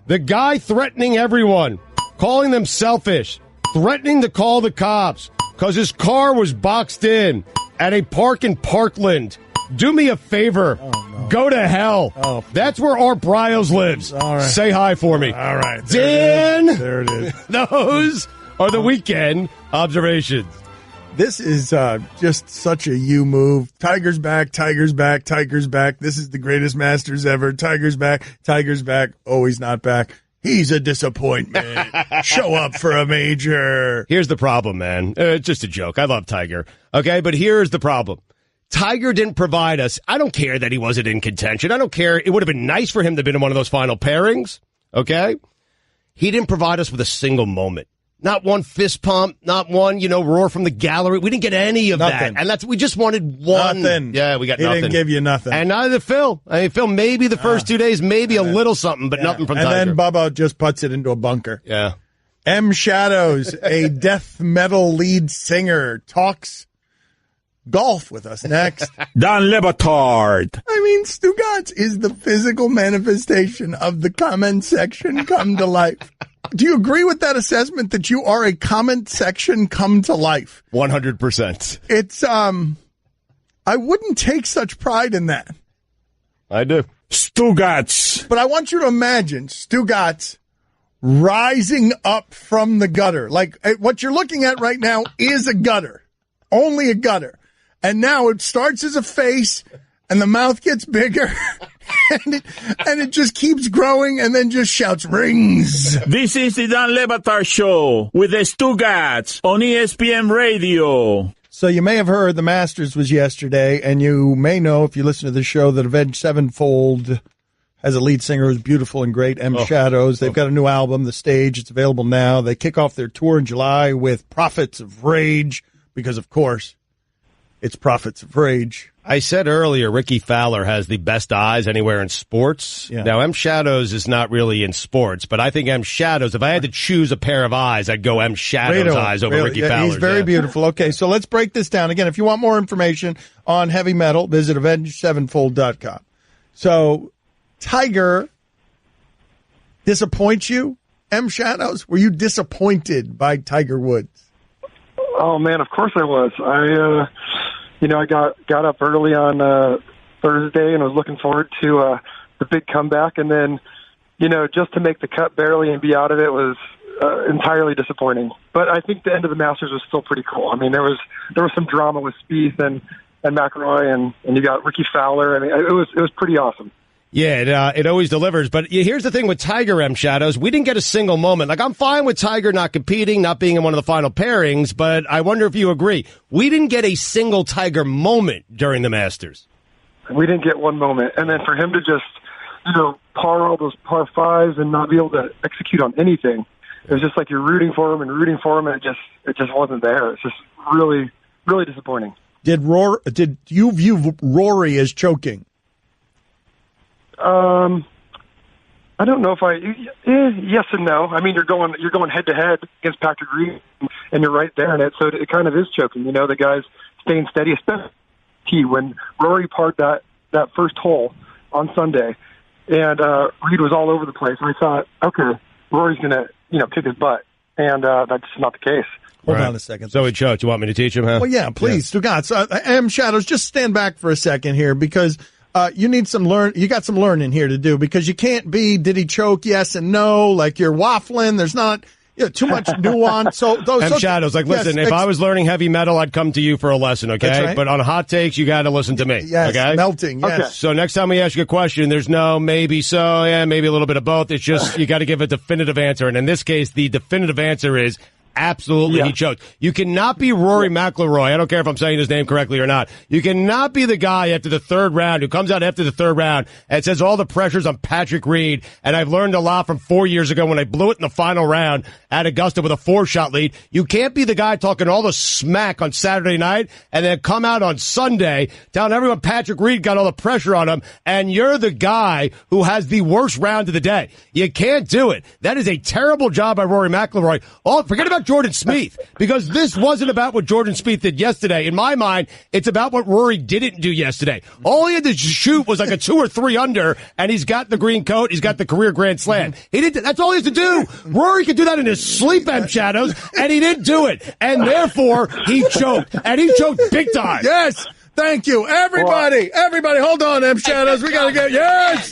The guy threatening everyone, calling them selfish, threatening to call the cops because his car was boxed in at a park in Parkland. Do me a favor. Oh, no. Go to hell. Oh. That's where Art Briles lives. All right. Say hi for me. All right. Dan. There it is. Those are the weekend observations. This is just such a you move. Tiger's back, Tiger's back, Tiger's back. This is the greatest Masters ever. Tiger's back, Tiger's back. Oh, he's not back. He's a disappointment. Show up for a major. Here's the problem, man. It's just a joke. I love Tiger. Okay, but here's the problem. Tiger didn't provide us. I don't care that he wasn't in contention. I don't care. It would have been nice for him to have been in one of those final pairings. Okay? he didn't provide us with a single moment. Not one fist pump, not one, roar from the gallery. We didn't get any of that. And we just wanted one. Nothing. Yeah, we got nothing. He didn't give you nothing. And neither did Phil. I mean, Phil, maybe the first 2 days, maybe a little something, but nothing from Tiger. And then Bubba just puts it into a bunker. Yeah. M. Shadows, a death metal lead singer, talks golf with us next. Dan Le Batard. I mean, Stugotz is the physical manifestation of the comment section come to life. Do you agree with that assessment that you are a comment section come to life? 100%. It's, I wouldn't take such pride in that. I do. Stugotz. But I want you to imagine Stugotz rising up from the gutter. Like, what you're looking at right now is a gutter. Only a gutter. And now it starts as a face, and the mouth gets bigger, and it just keeps growing, and then just shouts, rings. This is the Dan Le Batard Show with the Stugotz on ESPN Radio. So you may have heard the Masters was yesterday, and you may know, if you listen to the show, that Avenged Sevenfold has a lead singer who's beautiful and great, M. Shadows. They've got a new album, The Stage. It's available now. They kick off their tour in July with Prophets of Rage, because, of course, it's Prophets of Rage. I said earlier, Rickie Fowler has the best eyes anywhere in sports. Yeah. Now, M. Shadows is not really in sports, but I think M. Shadows, if I had to choose a pair of eyes, I'd go M. Shadows' eyes over Rickie Fowler's. He's very beautiful. Okay, so let's break this down. Again, if you want more information on heavy metal, visit AvengedSevenfold.com. So, Tiger disappoints you, M. Shadows? Were you disappointed by Tiger Woods? Oh man, of course I was. I got up early on Thursday and was looking forward to the big comeback, and then, just to make the cut barely and be out of it was entirely disappointing. But I think the end of the Masters was still pretty cool. I mean, there was some drama with Spieth and McIlroy, and you got Rickie Fowler. I mean, it was pretty awesome. Yeah, it always delivers. But here's the thing with Tiger, M. Shadows. We didn't get a single moment. Like, I'm fine with Tiger not competing, not being in one of the final pairings, but I wonder if you agree. We didn't get a single Tiger moment during the Masters. We didn't get one moment. And then for him to just, par all those par fives and not be able to execute on anything, it was just like you're rooting for him, and it just wasn't there. It's just really, really disappointing. Did you view Rory as choking? I don't know if yes and no. I mean, you're going head to head against Patrick Reed, and you're right there in it, so it kind of is choking. The guy's staying steady, especially when Rory parred that first hole on Sunday, and Reed was all over the place. And I thought, okay, Rory's gonna kick his butt, and that's not the case. Hold on a second. So he choked. You want me to teach him, huh? Well, yeah, please. Stugotz, M. Shadows, just stand back for a second here, because you need you got some learning here to do, because you can't be, did he choke, yes and no, like you're waffling. There's not too much nuance. So M. Shadows, listen, if I was learning heavy metal, I'd come to you for a lesson, okay? Right. But on hot takes, you got to listen to me, yes, okay? Melting, yes. Okay. So next time we ask you a question, there's no maybe so, yeah, maybe a little bit of both. It's just you got to give a definitive answer. And in this case, the definitive answer is absolutely, he choked. You cannot be Rory McIlroy. I don't care if I'm saying his name correctly or not. You cannot be the guy after the third round who comes out after the third round and says all the pressure's on Patrick Reed. And I've learned a lot from 4 years ago when I blew it in the final round at Augusta with a 4-shot lead. You can't be the guy talking all the smack on Saturday night and then come out on Sunday telling everyone Patrick Reed got all the pressure on him, and you're the guy who has the worst round of the day. You can't do it. That is a terrible job by Rory McIlroy. Forget about Jordan Spieth, because this wasn't about what Jordan Spieth did yesterday. In my mind, it's about what Rory didn't do yesterday. All he had to shoot was like a 2 or 3 under, and he's got the green coat. He's got the career grand slam. He didn't. That's all he has to do. Rory could do that in his sleep, M. Shadows, and he didn't do it. And therefore, he choked. And he choked big time. Yes. Thank you. Everybody, hold on, M. Shadows. We got to get, yes.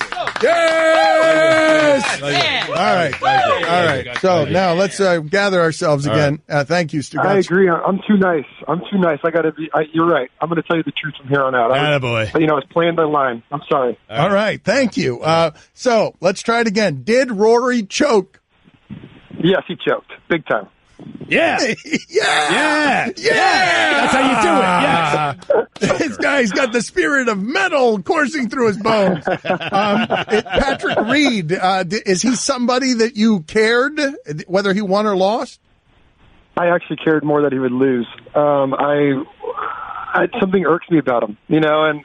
All right. So now let's gather ourselves again. Thank you, Stugotz. I agree. I'm too nice. I got to be, you're right. I'm going to tell you the truth from here on out. Attaboy. I was playing by line. I'm sorry. All right. Thank you. So let's try it again. Did Rory choke? Yes, he choked. Big time. Yeah. Yeah. That's how you do it. Yes. This guy's got the spirit of metal coursing through his bones. Patrick Reed, is he somebody that you cared, whether he won or lost? I actually cared more that he would lose. Something irks me about him, and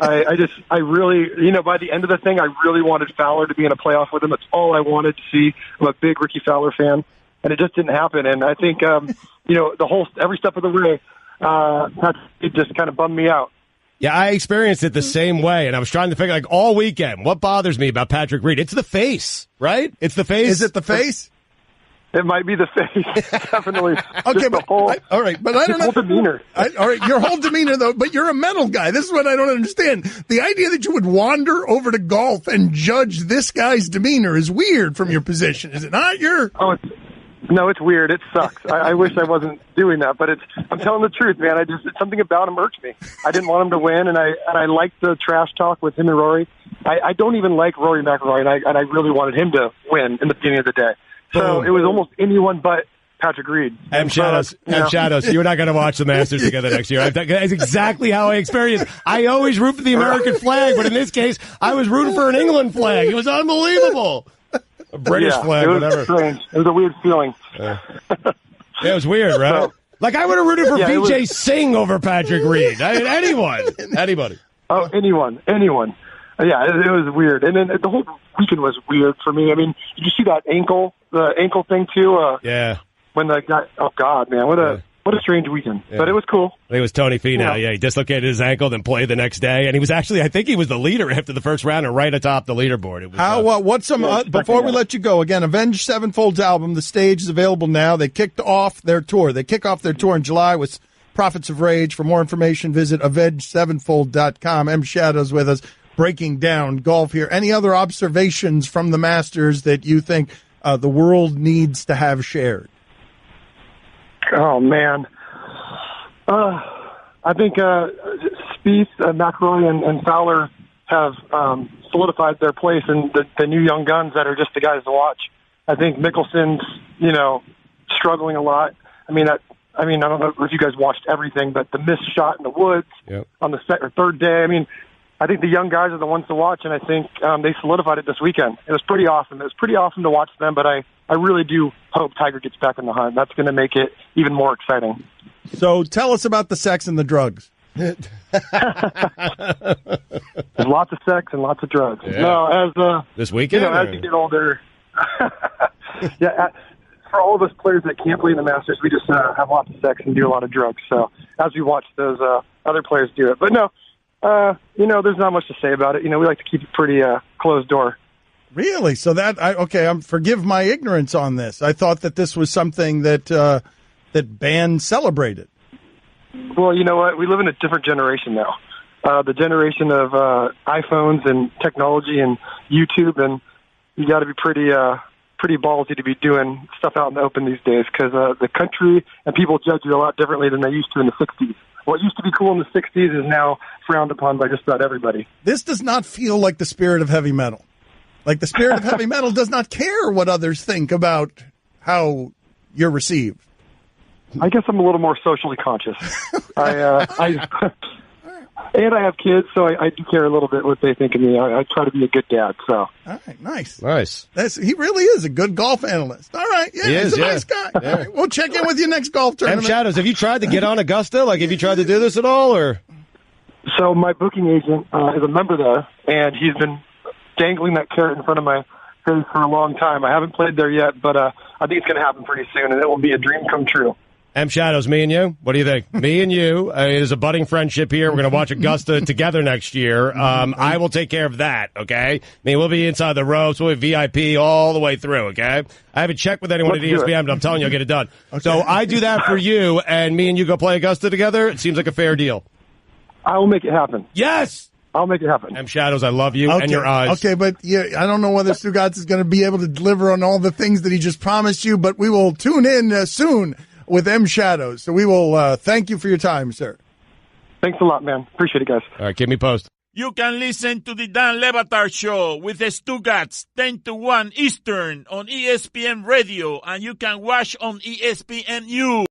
I really, by the end of the thing, I really wanted Fowler to be in a playoff with him. That's all I wanted to see. I'm a big Rickie Fowler fan, and it just didn't happen. And I think, every step of the way, it just kind of bummed me out. Yeah, I experienced it the same way, and I was trying to figure, all weekend, what bothers me about Patrick Reed? It's the face, right? It's the face. Is it the face? It might be the face, definitely. Okay, but all right, but I don't know. His whole demeanor. All right, your whole demeanor, though. But you're a metal guy. This is what I don't understand. The idea that you would wander over to golf and judge this guy's demeanor is weird from your position, is it not? No, it's weird. It sucks. I wish I wasn't doing that, but I'm telling the truth, man. Something about him irks me. I didn't want him to win, and I liked the trash talk with him and Rory. I don't even like Rory McIlroy, and I really wanted him to win in the beginning of the day. So it was almost anyone but Patrick Reed. Shadows, you're not going to watch the Masters together next year. That's exactly how I experienced. I always root for the American flag, but in this case, I was rooting for an England flag. It was unbelievable. A British flag, it was whatever. Strange. It was a weird feeling. It was weird, right? I would have rooted for VJ Singh over Patrick Reed. Anybody. Oh, anyone. Yeah, it was weird. And then the whole weekend was weird for me. I mean, did you see the ankle thing too? Yeah. When the guy, oh God, man, what a strange weekend. Yeah. But it was cool. It was Tony Finau. Yeah, he dislocated his ankle, then played the next day, and he was actually, I think he was the leader after the first round and right atop the leaderboard. It was, what's some before we let you go again? Avenged Sevenfold's album, The Stage, is available now. They kicked off their tour. They kick off their tour in July with Prophets of Rage. For more information, visit AvengedSevenfold.com. M. Shadows with us, breaking down golf here. Any other observations from the Masters that you think the world needs to have shared? Oh, man. I think Spieth, McIlroy, and Fowler have solidified their place in the new young guns that are just the guys to watch. I think Mickelson's, struggling a lot. I don't know if you guys watched everything, but the missed shot in the woods on the second or third day. I think the young guys are the ones to watch, and I think they solidified it this weekend. It was pretty awesome. It was pretty awesome to watch them, but I really do hope Tiger gets back in the hunt. That's going to make it even more exciting. So tell us about the sex and the drugs. There's lots of sex and lots of drugs. Yeah. No, as this weekend, as you get older, for all of us players that can't play in the Masters, we just have lots of sex and do a lot of drugs. So as we watch those other players do it, but no. There's not much to say about it. We like to keep it pretty closed door. Really? So forgive my ignorance on this. I thought that this was something that bands celebrated. Well, you know what? We live in a different generation now. The generation of iPhones and technology and YouTube, and you got to be pretty ballsy to be doing stuff out in the open these days because the country and people judge you a lot differently than they used to in the 60s. What used to be cool in the 60s is now frowned upon by just about everybody. This does not feel like the spirit of heavy metal. Like the spirit of heavy metal does not care what others think about how you're received. I guess I'm a little more socially conscious. And I have kids, so I do care a little bit what they think of me. I try to be a good dad. So, all right, nice. He really is a good golf analyst. All right, he's a nice guy. Yeah. All right, we'll check in with you next golf tournament. Shadows, have you tried to get on Augusta? Have you tried to do this at all, or? So my booking agent is a member there, and he's been dangling that carrot in front of my face for a long time. I haven't played there yet, but I think it's going to happen pretty soon, and it will be a dream come true. M. Shadows, me and you? What do you think? Me and you. There's a budding friendship here. We're going to watch Augusta together next year. I will take care of that, okay? We'll be inside the ropes. We'll be VIP all the way through, okay? I haven't checked with anyone at ESPN, but I'm telling you, I'll get it done. Okay. So I do that for you, and me and you go play Augusta together. It seems like a fair deal. I will make it happen. Yes! I'll make it happen. M. Shadows, I love you and your eyes. Okay, but I don't know whether Stugotz is going to be able to deliver on all the things that he just promised you, but we will tune in soon with M. Shadows. So we will thank you for your time, sir. Thanks a lot, man. Appreciate it, guys. All right, keep me posted. You can listen to the Dan Le Batard Show with the Stugotz 10 to 1 Eastern on ESPN Radio, and you can watch on ESPNU.